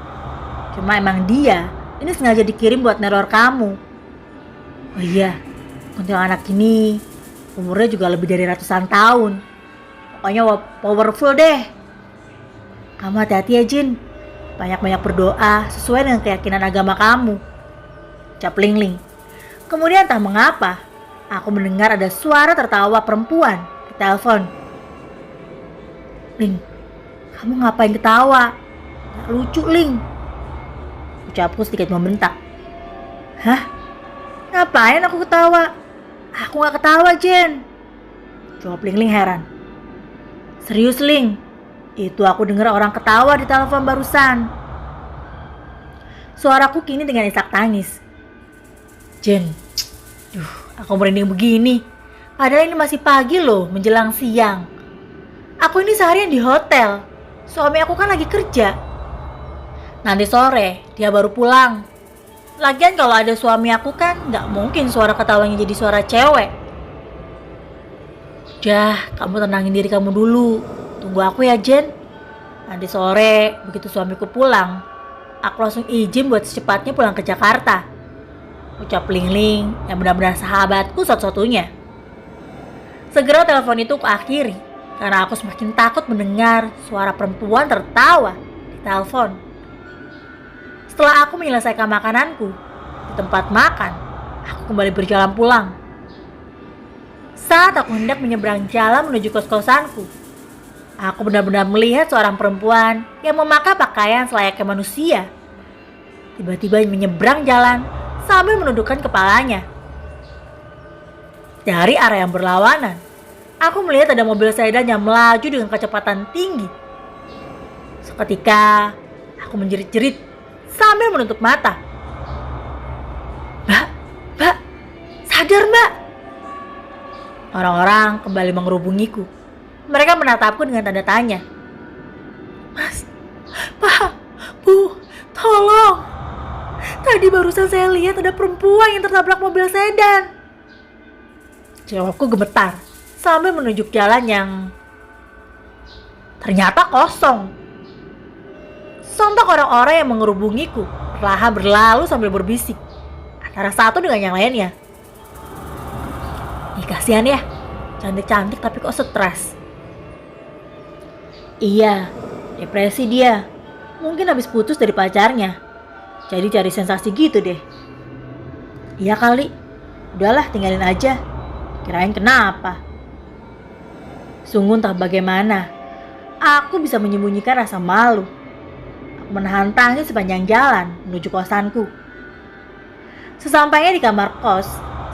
Cuma emang dia ini sengaja dikirim buat neror kamu. Oh iya, kuntilanak ini umurnya juga lebih dari ratusan tahun. Pokoknya powerful deh. Kamu hati-hati ya, Jin. Banyak-banyak berdoa sesuai dengan keyakinan agama kamu. Ucap Ling Ling. Kemudian tak mengapa, aku mendengar ada suara tertawa perempuan di telepon. Ling, kamu ngapain ketawa? Gak lucu, Ling. Ucapku sedikit membentak. Hah? Ngapain aku ketawa? Aku gak ketawa, Jen. Jawab Ling Ling heran. Serius, Ling? Itu aku dengar orang ketawa di telepon barusan. Suaraku kini dengan isak tangis. Jen, aku merinding begini. Padahal ini masih pagi loh, menjelang siang. Aku ini seharian di hotel. Suami aku kan lagi kerja. Nanti sore dia baru pulang. Lagian kalau ada suami aku kan gak mungkin suara ketawanya jadi suara cewek. Udah, kamu tenangin diri kamu dulu. Tunggu aku ya, Jen. Nanti sore begitu suamiku pulang, aku langsung izin buat secepatnya pulang ke Jakarta. Ucap Ling Ling yang benar-benar sahabatku satu-satunya. Segera telepon itu kuakhiri karena aku semakin takut mendengar suara perempuan tertawa di telepon. Setelah aku menyelesaikan makananku di tempat makan, aku kembali berjalan pulang. Saat aku hendak menyeberang jalan menuju kos-kosanku, aku benar-benar melihat seorang perempuan yang memakai pakaian selayaknya manusia. Tiba-tiba menyeberang jalan sambil menundukkan kepalanya. Dari arah yang berlawanan, aku melihat ada mobil sedan yang melaju dengan kecepatan tinggi. Seketika, aku menjerit-jerit sambil menutup mata. Mbak, sadar Mbak. Orang-orang kembali mengerubungiku. Mereka menatapku dengan tanda tanya. Mas, Pak, Bu, tolong. Tadi barusan saya lihat ada perempuan yang tertabrak mobil sedan. Jawabku gemetar sambil menunjuk jalan yang ternyata kosong. Sontak orang-orang yang mengerubungiku perlahan berlalu sambil berbisik antara satu dengan yang lainnya. Ih, kasihan ya, cantik-cantik tapi kok stres. Iya, depresi dia. Mungkin habis putus dari pacarnya. Jadi cari sensasi gitu deh. Iya kali. Udahlah, tinggalin aja. Kirain kenapa. Sungguh entah bagaimana aku bisa menyembunyikan rasa malu. Aku menahan tangis sepanjang jalan menuju kosanku. Sesampainya di kamar kos,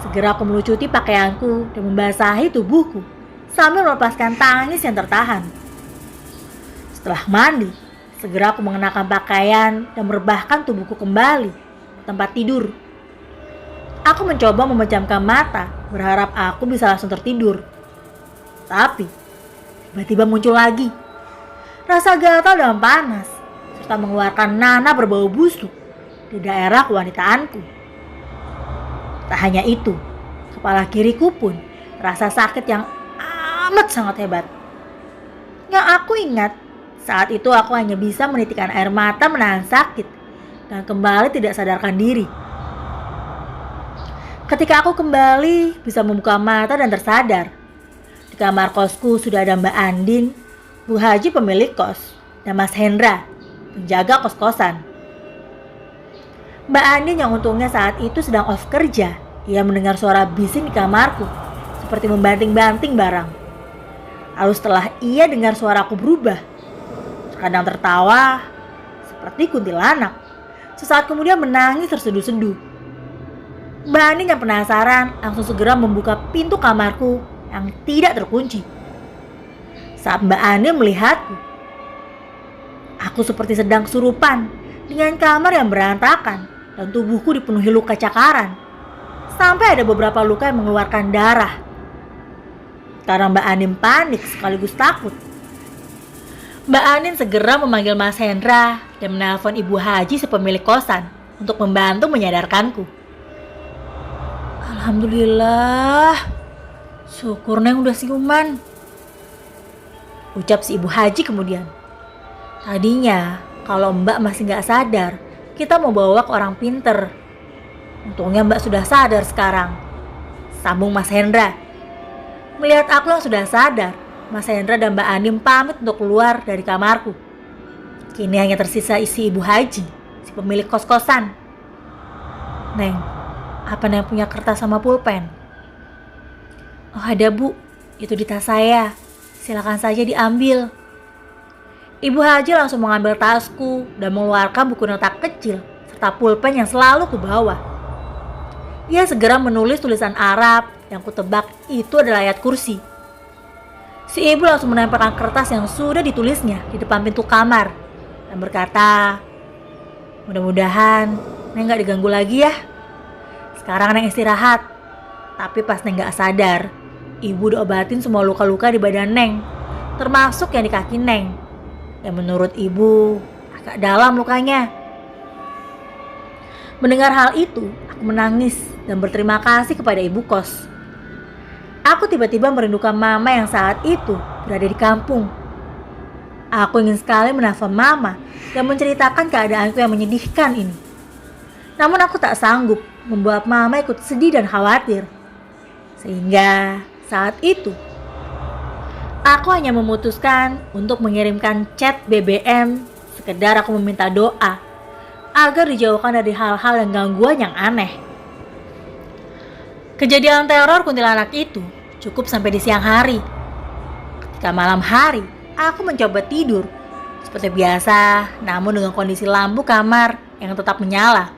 segera aku melucuti pakaianku dan membasahi tubuhku sambil melepaskan tangis yang tertahan. Setelah mandi, segera aku mengenakan pakaian dan merebahkan tubuhku kembali ke tempat tidur. Aku mencoba memejamkan mata, berharap aku bisa langsung tertidur. Tapi, tiba-tiba muncul lagi rasa gatal dan panas, serta mengeluarkan nanah berbau busuk di daerah kewanitaanku. Tak hanya itu, kepala kiriku pun rasa sakit yang amat sangat hebat. Yang aku ingat, saat itu aku hanya bisa menitikkan air mata menahan sakit dan kembali tidak sadarkan diri. Ketika aku kembali bisa membuka mata dan tersadar, di kamar kosku sudah ada Mbak Andin, Bu Haji pemilik kos, dan Mas Hendra, penjaga kos-kosan. Mbak Andin yang untungnya saat itu sedang off kerja, ia mendengar suara bising di kamarku, seperti membanting-banting barang. Lalu setelah ia dengar suaraku berubah, terkadang tertawa seperti kuntilanak, sesaat kemudian menangis terseduh-seduh. Mbak Anin yang penasaran langsung segera membuka pintu kamarku yang tidak terkunci. Saat Mbak Anin melihatku, aku seperti sedang kesurupan dengan kamar yang berantakan dan tubuhku dipenuhi luka cakaran. Sampai ada beberapa luka yang mengeluarkan darah. Karena Mbak Anin panik sekaligus takut, Mbak Anin segera memanggil Mas Hendra dan menelpon Ibu Haji si pemilik kosan untuk membantu menyadarkanku. Alhamdulillah, syukur Neng udah siuman, ucap si Ibu Haji kemudian. Tadinya kalau Mbak masih gak sadar, kita mau bawa ke orang pinter. Untungnya Mbak sudah sadar sekarang, sambung Mas Hendra. Melihat aku yang sudah sadar, Mas Hendra dan Mbak Anim pamit untuk keluar dari kamarku. Kini hanya tersisa isi Ibu Haji, si pemilik kos-kosan. Neng, apa Neng punya kertas sama pulpen? Oh ada Bu, itu di tas saya. Silakan saja diambil. Ibu Haji langsung mengambil tasku dan mengeluarkan buku nota kecil serta pulpen yang selalu kubawa. Ia segera menulis tulisan Arab yang kutebak itu adalah ayat kursi. Si ibu langsung menempelkan kertas yang sudah ditulisnya di depan pintu kamar dan berkata, mudah-mudahan Neng gak diganggu lagi ya. Sekarang Neng istirahat. Tapi pas Neng gak sadar, ibu udah obatin semua luka-luka di badan Neng, termasuk yang di kaki Neng, yang menurut ibu agak dalam lukanya. Mendengar hal itu, aku menangis dan berterima kasih kepada ibu kos. Aku tiba-tiba merindukan mama yang saat itu berada di kampung. Aku ingin sekali menelpon mama dan menceritakan keadaanku yang menyedihkan ini. Namun aku tak sanggup membuat mama ikut sedih dan khawatir. Sehingga saat itu, aku hanya memutuskan untuk mengirimkan chat BBM sekedar aku meminta doa agar dijauhkan dari hal-hal dan gangguan yang aneh. Kejadian teror kuntilanak itu cukup sampai di siang hari. Ketika malam hari, aku mencoba tidur seperti biasa, namun dengan kondisi lampu kamar yang tetap menyala.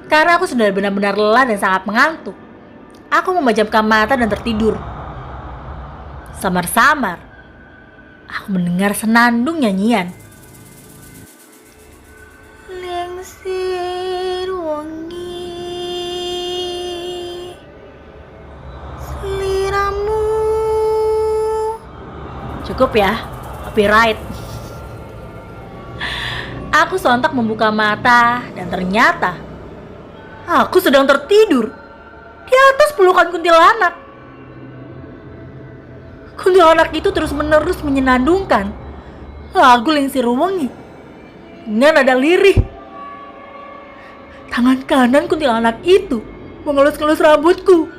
Karena aku sudah benar-benar lelah dan sangat mengantuk, aku memejamkan mata dan tertidur. Samar-samar, aku mendengar senandung nyanyian. Lengsir wangi seliramu. Cukup ya, copyright. Aku sontak membuka mata dan ternyata aku sedang tertidur di atas pelukan kuntilanak. Kuntilanak itu terus-menerus menyenandungkan lagu Lengsir Wengi dengan nada lirih. Tangan kanan kuntilanak itu mengelus-ngelus rambutku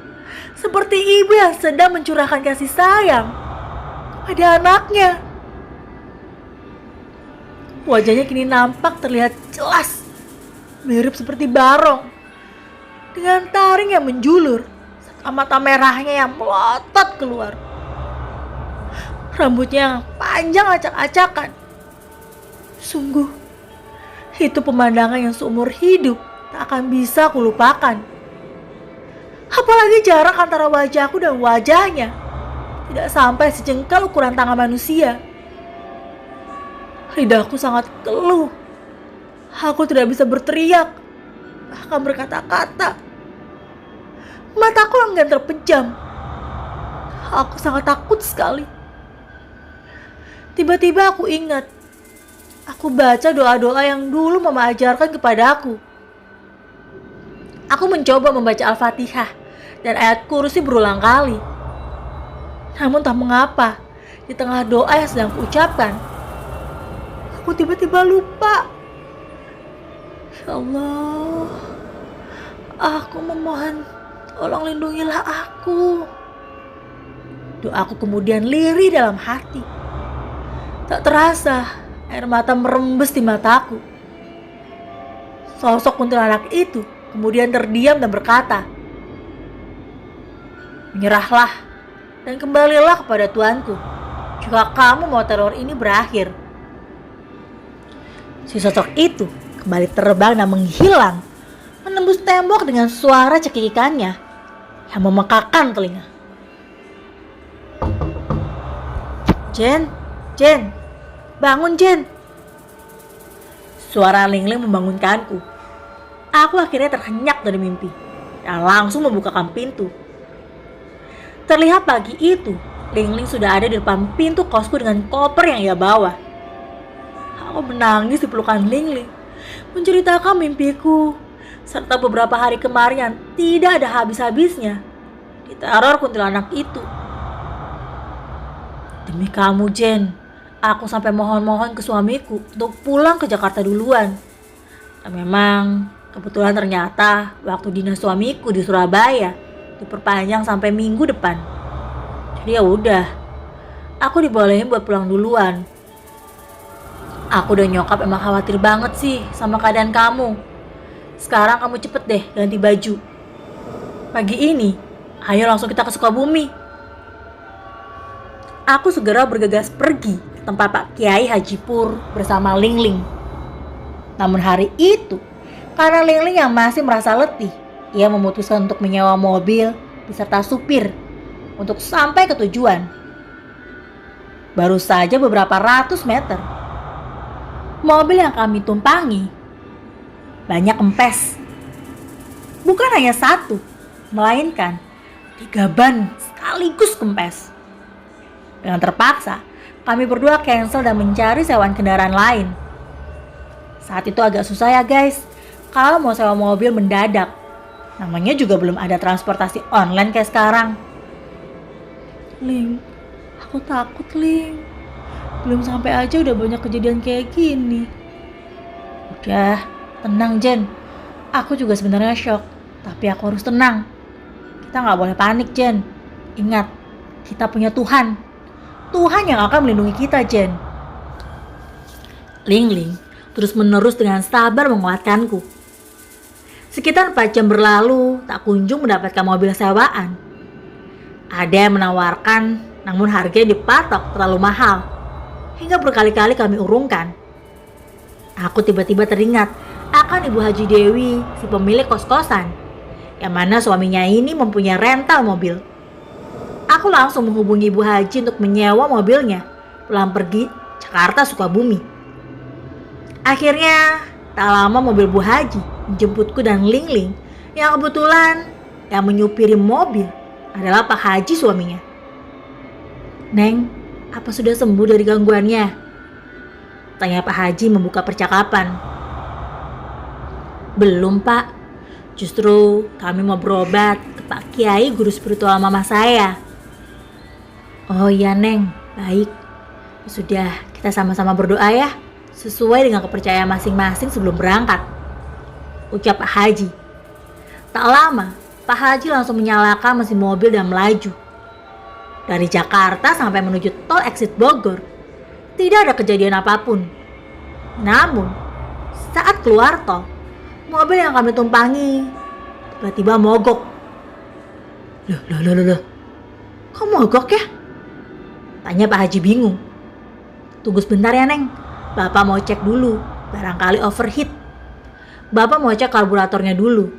seperti ibu yang sedang mencurahkan kasih sayang pada anaknya. Wajahnya kini nampak terlihat jelas, mirip seperti Barong, dengan taring yang menjulur serta mata merahnya yang melotot keluar. Rambutnya yang panjang acak-acakan. Sungguh, itu pemandangan yang seumur hidup tak akan bisa kulupakan. Apalagi jarak antara wajahku dan wajahnya tidak sampai sejengkal ukuran tangan manusia. Lidahku sangat keluh. Aku tidak bisa berteriak, bahkan berkata-kata. Mataku enggan terpejam. Aku sangat takut sekali. Tiba-tiba aku ingat, aku baca doa-doa yang dulu Mama ajarkan kepada aku. Aku mencoba membaca Al-Fatihah dan ayat kursi berulang kali. Namun tak mengapa, di tengah doa yang sedang kuucapkan, aku tiba-tiba lupa. Ya Allah, aku memohon, tolong lindungilah aku. Doaku kemudian lirih dalam hati. Tak terasa, air mata merembes di mataku. Sosok kuntilanak itu kemudian terdiam dan berkata, menyerahlah dan kembalilah kepada Tuanku jika kamu mau teror ini berakhir. Si sosok itu kembali terbang dan menghilang, menembus tembok dengan suara cekikikannya yang memekakan telinga. Jen, Jen, bangun Jen. Suara Lingling membangunkanku. Aku akhirnya terhenyak dari mimpi dan langsung membukakan pintu. Terlihat pagi itu, Lingling sudah ada di depan pintu kosku dengan koper yang ia bawa. Aku menangis di pelukan Lingling, menceritakan mimpiku, serta beberapa hari kemarin yang tidak ada habis-habisnya diteror kuntilanak itu. Demi kamu Jen, aku sampai mohon-mohon ke suamiku untuk pulang ke Jakarta duluan. Dan memang kebetulan ternyata waktu dinas suamiku di Surabaya diperpanjang sampai minggu depan. Jadi ya udah, aku dibolehin buat pulang duluan. Aku dan nyokap emang khawatir banget sih sama keadaan kamu. Sekarang kamu cepet deh ganti baju. Pagi ini, ayo langsung kita ke Sukabumi. Aku segera bergegas pergi ke tempat Pak Kiai Haji Pur bersama Lingling. Namun hari itu, karena Lingling yang masih merasa letih, ia memutuskan untuk menyewa mobil beserta supir untuk sampai ke tujuan. Baru saja beberapa ratus meter, mobil yang kami tumpangi banyak kempes. Bukan hanya satu, melainkan 3 ban sekaligus kempes. Dengan terpaksa, kami berdua cancel dan mencari sewaan kendaraan lain. Saat itu agak susah ya guys, kalau mau sewa mobil mendadak. Namanya juga belum ada transportasi online kayak sekarang. Ling, aku takut Ling. Belum sampai aja udah banyak kejadian kayak gini. Udah, tenang Jen. Aku juga sebenarnya shock, tapi aku harus tenang. Kita gak boleh panik Jen. Ingat, kita punya Tuhan. Tuhan yang akan melindungi kita Jen. Lingling terus menerus dengan sabar menguatkanku. Sekitar 4 jam berlalu, tak kunjung mendapatkan mobil sewaan. Ada yang menawarkan, namun harganya dipatok terlalu mahal. Hingga berkali-kali kami urungkan. Aku tiba-tiba teringat akan Ibu Haji Dewi, si pemilik kos-kosan, yang mana suaminya ini mempunyai rental mobil. Aku langsung menghubungi Ibu Haji untuk menyewa mobilnya pulang pergi Jakarta Sukabumi. Akhirnya, tak lama mobil Bu Haji menjemputku dan Lingling, yang kebetulan yang menyupiri mobil adalah Pak Haji suaminya. Neng, apa sudah sembuh dari gangguannya? Tanya Pak Haji membuka percakapan. Belum Pak, justru kami mau berobat ke Pak Kiai guru spiritual mama saya. Oh iya Neng, baik. Sudah, kita sama-sama berdoa ya, sesuai dengan kepercayaan masing-masing sebelum berangkat, ucap Pak Haji. Tak lama, Pak Haji langsung menyalakan mesin mobil dan melaju. Dari Jakarta sampai menuju tol exit Bogor, tidak ada kejadian apapun. Namun, saat keluar tol, mobil yang kami tumpangi tiba-tiba mogok. Loh, kok mogok ya? Tanya Pak Haji bingung. Tunggu sebentar ya Neng, Bapak mau cek dulu, barangkali overheat. Bapak mau cek karburatornya dulu.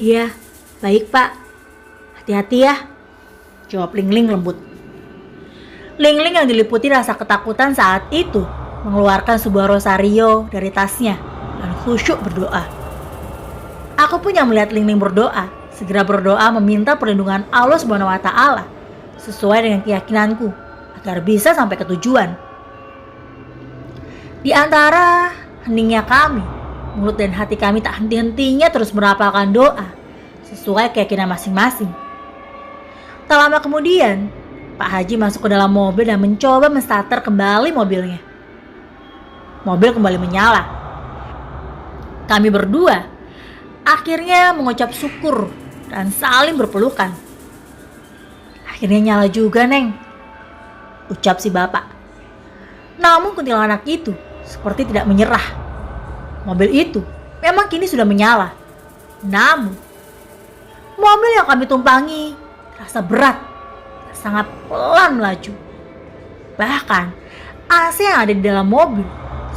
Iya, baik Pak. Hati-hati ya, jawab Lingling lembut. Lingling yang diliputi rasa ketakutan saat itu mengeluarkan sebuah rosario dari tasnya dan khusyuk berdoa. Aku pun yang melihat Lingling berdoa, segera berdoa meminta perlindungan Allah SWT sesuai dengan keyakinanku agar bisa sampai ke tujuan. Di antara heningnya kami, mulut dan hati kami tak henti-hentinya terus merapalkan doa sesuai keyakinan masing-masing. Tak lama kemudian, Pak Haji masuk ke dalam mobil dan mencoba menstarter kembali mobilnya. Mobil kembali menyala. Kami berdua akhirnya mengucap syukur dan saling berpelukan. Akhirnya nyala juga Neng, ucap si bapak. Namun kuntilanak itu seperti tidak menyerah. Mobil itu memang kini sudah menyala. Namun, mobil yang kami tumpangi terasa berat, sangat pelan melaju. Bahkan AC yang ada di dalam mobil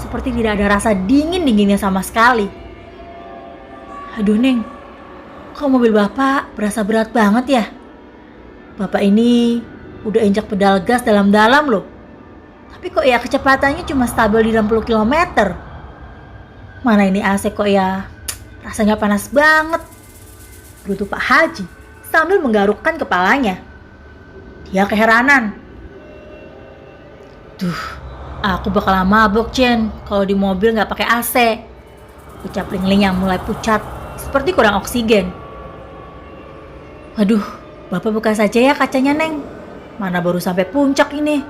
seperti tidak ada rasa dingin-dinginnya sama sekali. Aduh Neng, kok mobil Bapak berasa berat banget ya? Bapak ini udah injak pedal gas dalam-dalam loh. Tapi kok ya kecepatannya cuma stabil di 60 km. Mana ini AC kok ya rasanya panas banget. Gerutu Pak Haji sambil menggarukkan kepalanya. Dia keheranan. Duh, aku bakal mabok Jen kalau di mobil gak pakai AC. Ucap Lingling yang mulai pucat seperti kurang oksigen. Waduh, Bapak buka saja ya kacanya Neng. Mana baru sampai puncak ini.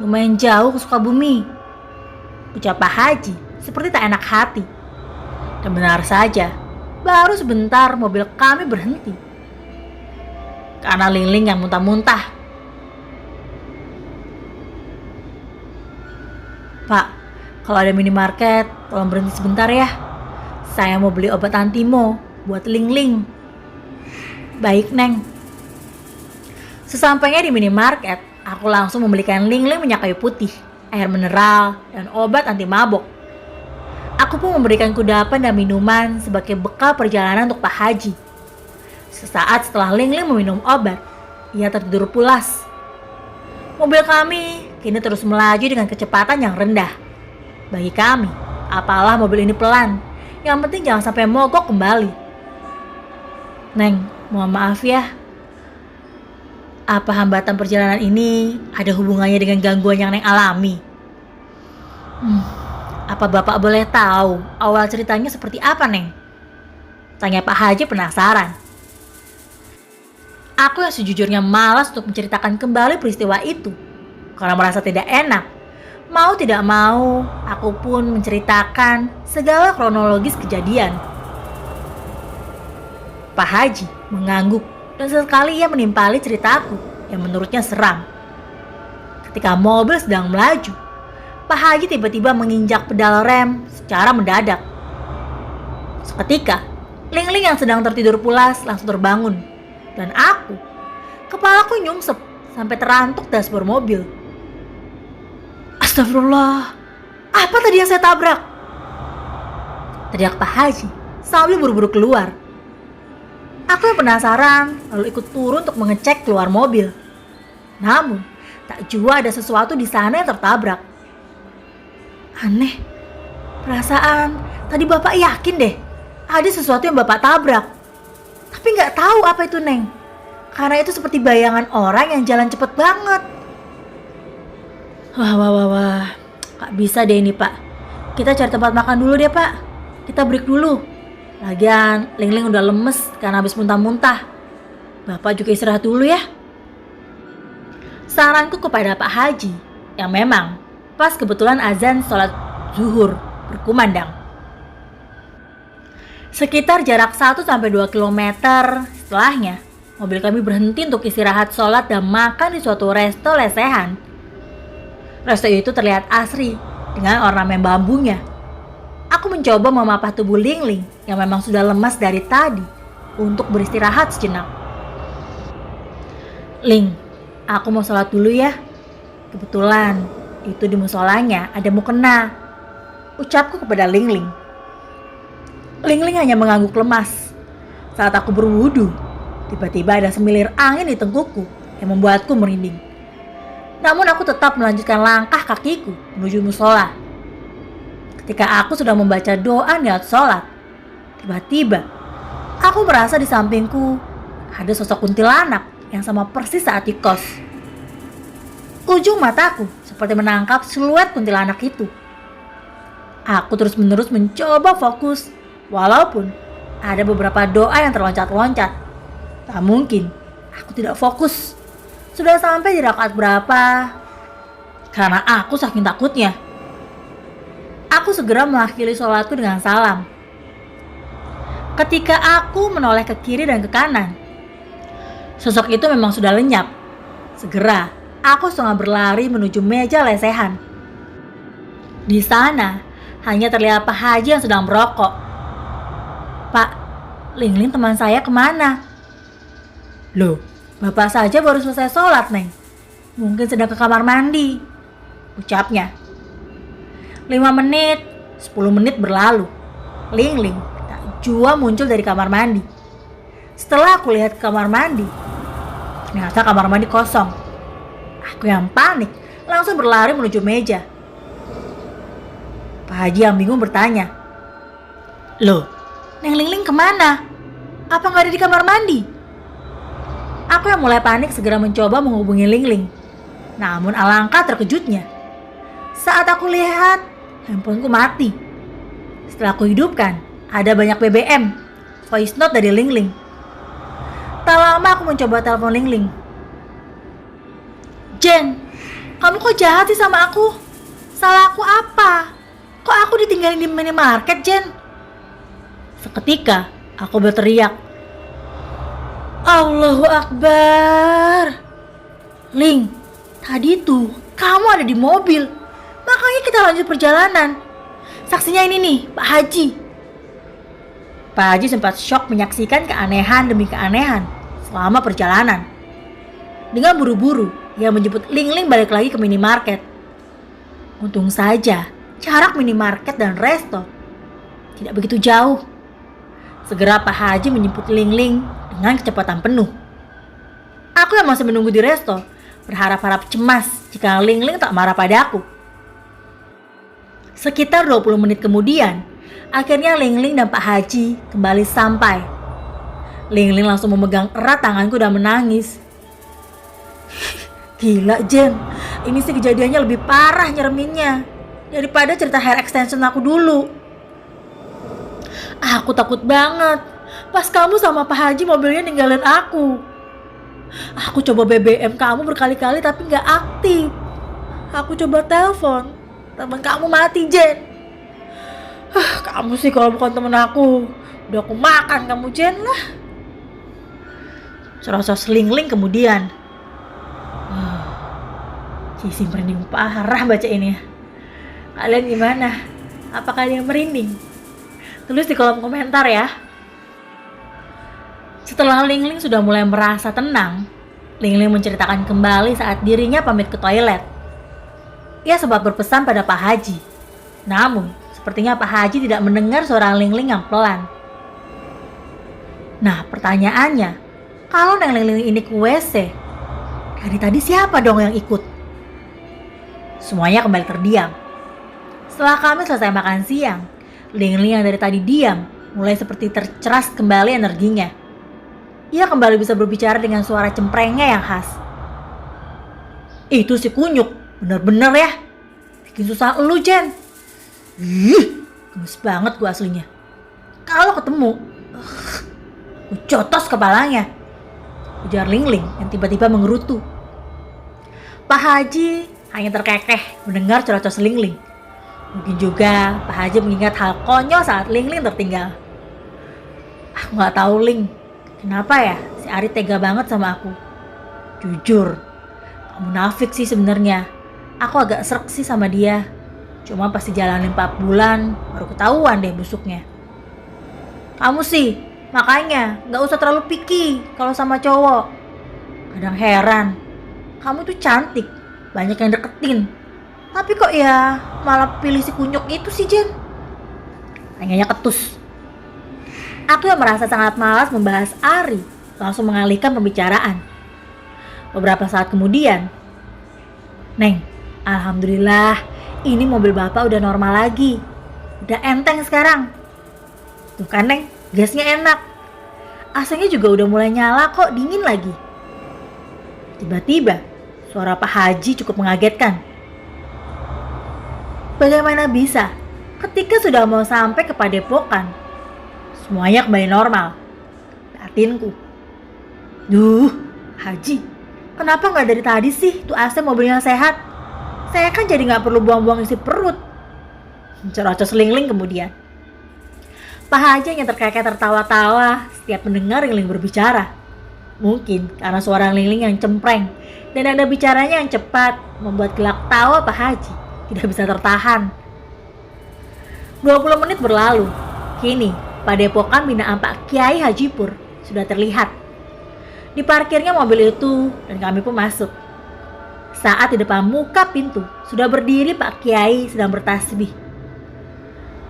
Lumayan jauh ke Sukabumi. Ucap Pak Haji seperti tak enak hati. Dan benar saja, baru sebentar mobil kami berhenti. Karena Lingling yang muntah-muntah. Pak, kalau ada minimarket, tolong berhenti sebentar ya. Saya mau beli obat antimo buat Lingling. Baik, Neng. Sesampainya di minimarket, aku langsung membelikan Lingling minyak kayu putih, air mineral, dan obat anti mabok. Aku pun memberikan kudapan dan minuman sebagai bekal perjalanan untuk Pak Haji. Sesaat setelah Lingling meminum obat, ia tertidur pulas. Mobil kami kini terus melaju dengan kecepatan yang rendah. Bagi kami, apalah mobil ini pelan, yang penting jangan sampai mogok kembali. Neng, mohon maaf ya. Apa hambatan perjalanan ini ada hubungannya dengan gangguan yang Neng alami? Apa Bapak boleh tahu awal ceritanya seperti apa, Neng? Tanya Pak Haji penasaran. Aku yang sejujurnya malas untuk menceritakan kembali peristiwa itu karena merasa tidak enak. Mau tidak mau, aku pun menceritakan segala kronologis kejadian. Pak Haji mengangguk dan sesekali ia menimpali ceritaku yang menurutnya seram. Ketika mobil sedang melaju, Pak Haji tiba-tiba menginjak pedal rem secara mendadak. Seketika, Lingling yang sedang tertidur pulas langsung terbangun. Dan aku, kepalaku nyungsep sampai terantuk dashboard mobil. Astagfirullah, apa tadi yang saya tabrak? Teriak Pak Haji sambil buru-buru keluar. Aku yang penasaran lalu ikut turun untuk mengecek keluar mobil. Namun, tak jua ada sesuatu di sana yang tertabrak. Aneh, perasaan tadi Bapak yakin deh ada sesuatu yang Bapak tabrak. Tapi gak tahu apa itu Neng. Karena itu seperti bayangan orang yang jalan cepet banget. Wah, gak bisa deh ini Pak. Kita cari tempat makan dulu deh Pak. Kita break dulu. Lagian Lingling udah lemes karena habis muntah-muntah. Bapak juga istirahat dulu ya. Saranku kepada Pak Haji, yang memang pas kebetulan azan sholat zuhur berkumandang. Sekitar jarak 1-2 km setelahnya, mobil kami berhenti untuk istirahat sholat dan makan di suatu resto lesehan. Resto itu terlihat asri dengan ornamen bambunya. Aku mencoba memapah tubuh Lingling yang memang sudah lemas dari tadi untuk beristirahat sejenak. Ling, aku mau sholat dulu ya. Kebetulan itu di musolanya ada mukena, ucapku kepada Lingling. Lingling hanya mengangguk lemas. Saat aku berwudu, tiba-tiba ada semilir angin di tengkukku yang membuatku merinding. Namun aku tetap melanjutkan langkah kakiku menuju musola. Ketika aku sudah membaca doa niat sholat, tiba-tiba aku merasa di sampingku ada sosok kuntilanak yang sama persis saat di kos. Ujung mataku seperti menangkap siluet kuntilanak itu. Aku terus-menerus mencoba fokus, walaupun ada beberapa doa yang terloncat-loncat. Tak mungkin aku tidak fokus. Sudah sampai di rakaat berapa? Karena aku saking takutnya. Aku segera mengakhiri sholatku dengan salam. Ketika aku menoleh ke kiri dan ke kanan, sosok itu memang sudah lenyap. Segera aku setengah berlari menuju meja lesehan. Di sana hanya terlihat Pak Haji yang sedang merokok. Pak, Lingling teman saya kemana? Loh, Bapak saja baru selesai sholat, Neng. Mungkin sedang ke kamar mandi, ucapnya. 5 menit, 10 menit berlalu. Ling-ling tak jua muncul dari kamar mandi. Setelah aku lihat ke kamar mandi, ternyata kamar mandi kosong. Aku yang panik langsung berlari menuju meja. Pak Haji yang bingung bertanya, "Loh, Neng Ling-ling kemana? Apa nggak ada di kamar mandi?" Aku yang mulai panik segera mencoba menghubungi Ling-ling. Namun alangkah terkejutnya, saat aku lihat handphoneku mati. Setelah aku hidupkan, ada banyak BBM, voice note dari Ling-ling. Tak lama aku mencoba telepon Ling-ling. "Jen, kamu kok jahat sih sama aku? Salah aku apa? Kok aku ditinggalin di minimarket, Jen?" Seketika aku berteriak, "Allahu Akbar! Ling, tadi tuh kamu ada di mobil, makanya kita lanjut perjalanan. Saksinya ini nih, Pak Haji." Pak Haji sempat syok menyaksikan keanehan demi keanehan selama perjalanan. Dengan buru-buru, ia menjemput Ling-ling balik lagi ke minimarket. Untung saja, jarak minimarket dan resto tidak begitu jauh. Segera Pak Haji menjemput Ling-ling dengan kecepatan penuh. Aku yang masih menunggu di resto berharap-harap cemas jika Ling-ling tak marah padaku. Sekitar 20 menit kemudian, akhirnya Ling-ling dan Pak Haji kembali sampai. Ling-ling langsung memegang erat tanganku dan menangis. "Gila, Jen, ini sih kejadiannya lebih parah nyereminnya daripada cerita hair extension aku dulu. Aku takut banget pas kamu sama Pak Haji mobilnya ninggalin aku. Aku coba BBM kamu berkali-kali tapi gak aktif. Aku coba telepon, teman kamu mati, Jen. Kamu sih kalau bukan temen aku, udah aku makan kamu, Jen lah." Serosot Ling-ling kemudian. Cici merinding parah baca ini. Kalian gimana? Apakah kalian merinding? Tulis di kolom komentar ya. Setelah Ling-ling sudah mulai merasa tenang, Ling-ling menceritakan kembali saat dirinya pamit ke toilet. Ia sempat berpesan pada Pak Haji. Namun, sepertinya Pak Haji tidak mendengar suara Ling-ling yang pelan. Nah, pertanyaannya, kalau Neng Ling-ling ini ke WC, dari tadi siapa dong yang ikut? Semuanya kembali terdiam. Setelah kami selesai makan siang, Ling-ling yang dari tadi diam mulai seperti terceras kembali energinya. Ia kembali bisa berbicara dengan suara cemprengnya yang khas. "Itu si kunyuk, bener-bener ya. Bikin susah elu, Jen. Gemes banget gue aslinya. Kalau ketemu, gue jotos kepalanya," ujar Ling-ling yang tiba-tiba mengerutu. Pak Haji hanya terkekeh mendengar cerocos Ling-ling. Mungkin juga Pak Haji mengingat hal konyol saat Ling-ling tertinggal. Aku gak tahu, Ling, kenapa ya si Ari tega banget sama aku. Jujur, kamu munafik sih sebenarnya. Aku agak srek sih sama dia. Cuma pas dijalanin 4 bulan baru ketahuan deh busuknya. Kamu sih, makanya gak usah terlalu picky kalau sama cowok. Kadang heran, kamu tuh cantik, banyak yang deketin, tapi kok ya malah pilih si kunyuk itu sih, Jen. Tanyanya ketus. Aku yang merasa sangat malas membahas Ari langsung mengalihkan pembicaraan. Beberapa saat kemudian, "Neng, alhamdulillah ini mobil bapak udah normal lagi. Udah enteng sekarang. Tuh kan, Neng, gasnya enak. AC-nya juga udah mulai nyala kok, dingin lagi." Tiba-tiba suara Pak Haji cukup mengagetkan. Bagaimana bisa ketika sudah mau sampai ke Padepokan, semuanya kembali normal? Batinku, "Duh, Haji, kenapa gak dari tadi sih tuh AC mobilnya sehat? Saya kan jadi gak perlu buang-buang isi perut." Cerocos Ling-ling kemudian. Pak Haji yang terkekeh tertawa-tawa setiap mendengar Ling-ling berbicara. Mungkin karena suara Ling-ling yang cempreng dan nada bicaranya yang cepat membuat gelak tawa Pak Haji tidak bisa tertahan. 20 menit berlalu. Kini, Padepokan binaan Pak Kiai Haji Pur sudah terlihat. Diparkirnya mobil itu dan kami pun masuk. Saat di depan muka pintu sudah berdiri Pak Kiai sedang bertasbih.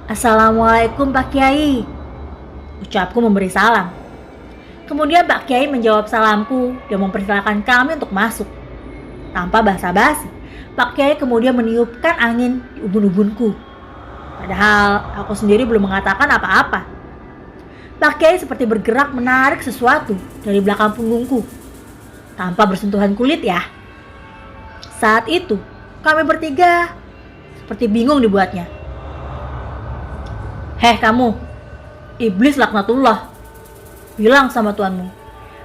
"Assalamualaikum Pak Kiai," ucapku memberi salam. Kemudian Pak Kiai menjawab salamku dan mempersilakan kami untuk masuk. Tanpa basa-basi, Pak Kiai kemudian meniupkan angin di ubun-ubunku. Padahal aku sendiri belum mengatakan apa-apa. Pak Kiai seperti bergerak menarik sesuatu dari belakang punggungku. Tanpa bersentuhan kulit ya. Saat itu, kami bertiga seperti bingung dibuatnya. "Heh kamu, iblis laknatullah. Bilang sama tuanmu,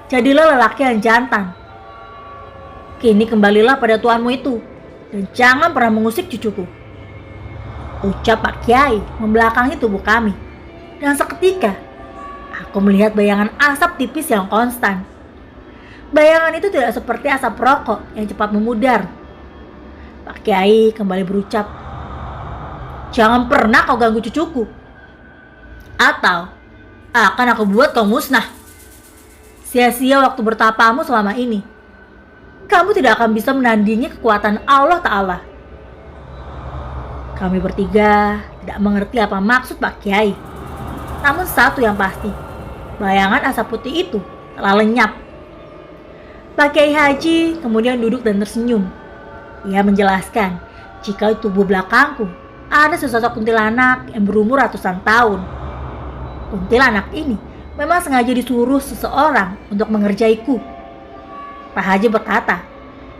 jadilah lelaki yang jantan. Kini kembalilah pada tuanmu itu dan jangan pernah mengusik cucuku," ucap Pak Kiai membelakangi tubuh kami. Dan seketika, aku melihat bayangan asap tipis yang konstan. Bayangan itu tidak seperti asap rokok yang cepat memudar. Pak Kiai kembali berucap, "Jangan pernah kau ganggu cucuku, atau akan aku buat kau musnah. Sia-sia waktu bertapamu selama ini. Kamu tidak akan bisa menandingi kekuatan Allah Ta'ala." Kami bertiga tidak mengerti apa maksud Pak Kiai. Namun satu yang pasti, bayangan asap putih itu telah lenyap. Pak Kiai Haji kemudian duduk dan tersenyum. Ia menjelaskan jika di tubuh belakangku ada sesosok kuntilanak yang berumur ratusan tahun. Kuntilanak ini memang sengaja disuruh seseorang untuk mengerjaiku. Pak Haji berkata,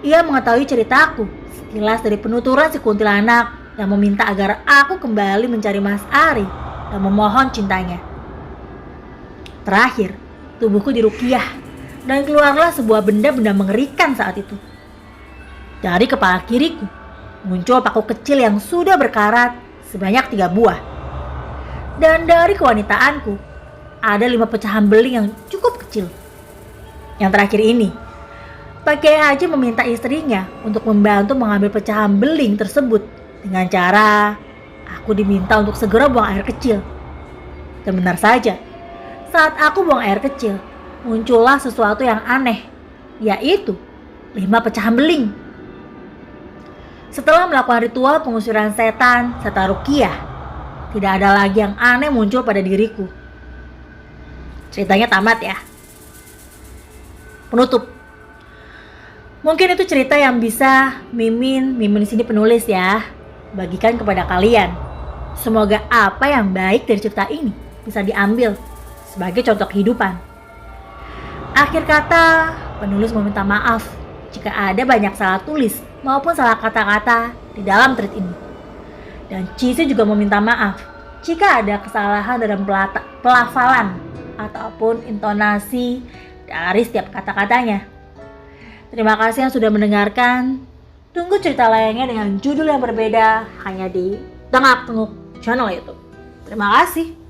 ia mengetahui ceritaku sekilas dari penuturan si kuntilanak yang meminta agar aku kembali mencari Mas Ari dan memohon cintanya. Terakhir, tubuhku diruqyah dan keluarlah sebuah benda-benda mengerikan saat itu. Dari kepala kiriku muncul paku kecil yang sudah berkarat sebanyak 3 buah. Dan dari kewanitaanku ada 5 pecahan beling yang cukup kecil. Yang terakhir ini, Pak Kiai Haji meminta istrinya untuk membantu mengambil pecahan beling tersebut dengan cara aku diminta untuk segera buang air kecil. Dan benar saja, saat aku buang air kecil, muncullah sesuatu yang aneh, yaitu 5 pecahan beling. Setelah melakukan ritual pengusiran setan serta ruqyah, tidak ada lagi yang aneh muncul pada diriku. Ceritanya tamat ya. Penutup. Mungkin itu cerita yang bisa Mimin di sini penulis ya, bagikan kepada kalian. Semoga apa yang baik dari cerita ini bisa diambil sebagai contoh kehidupan. Akhir kata, penulis meminta maaf jika ada banyak salah tulis maupun salah kata-kata di dalam tweet ini. Dan Cici juga meminta maaf jika ada kesalahan dalam pelafalan ataupun intonasi dari setiap kata-katanya. Terima kasih yang sudah mendengarkan. Tunggu cerita lainnya dengan judul yang berbeda hanya di Tengah Tenguk channel YouTube. Terima kasih.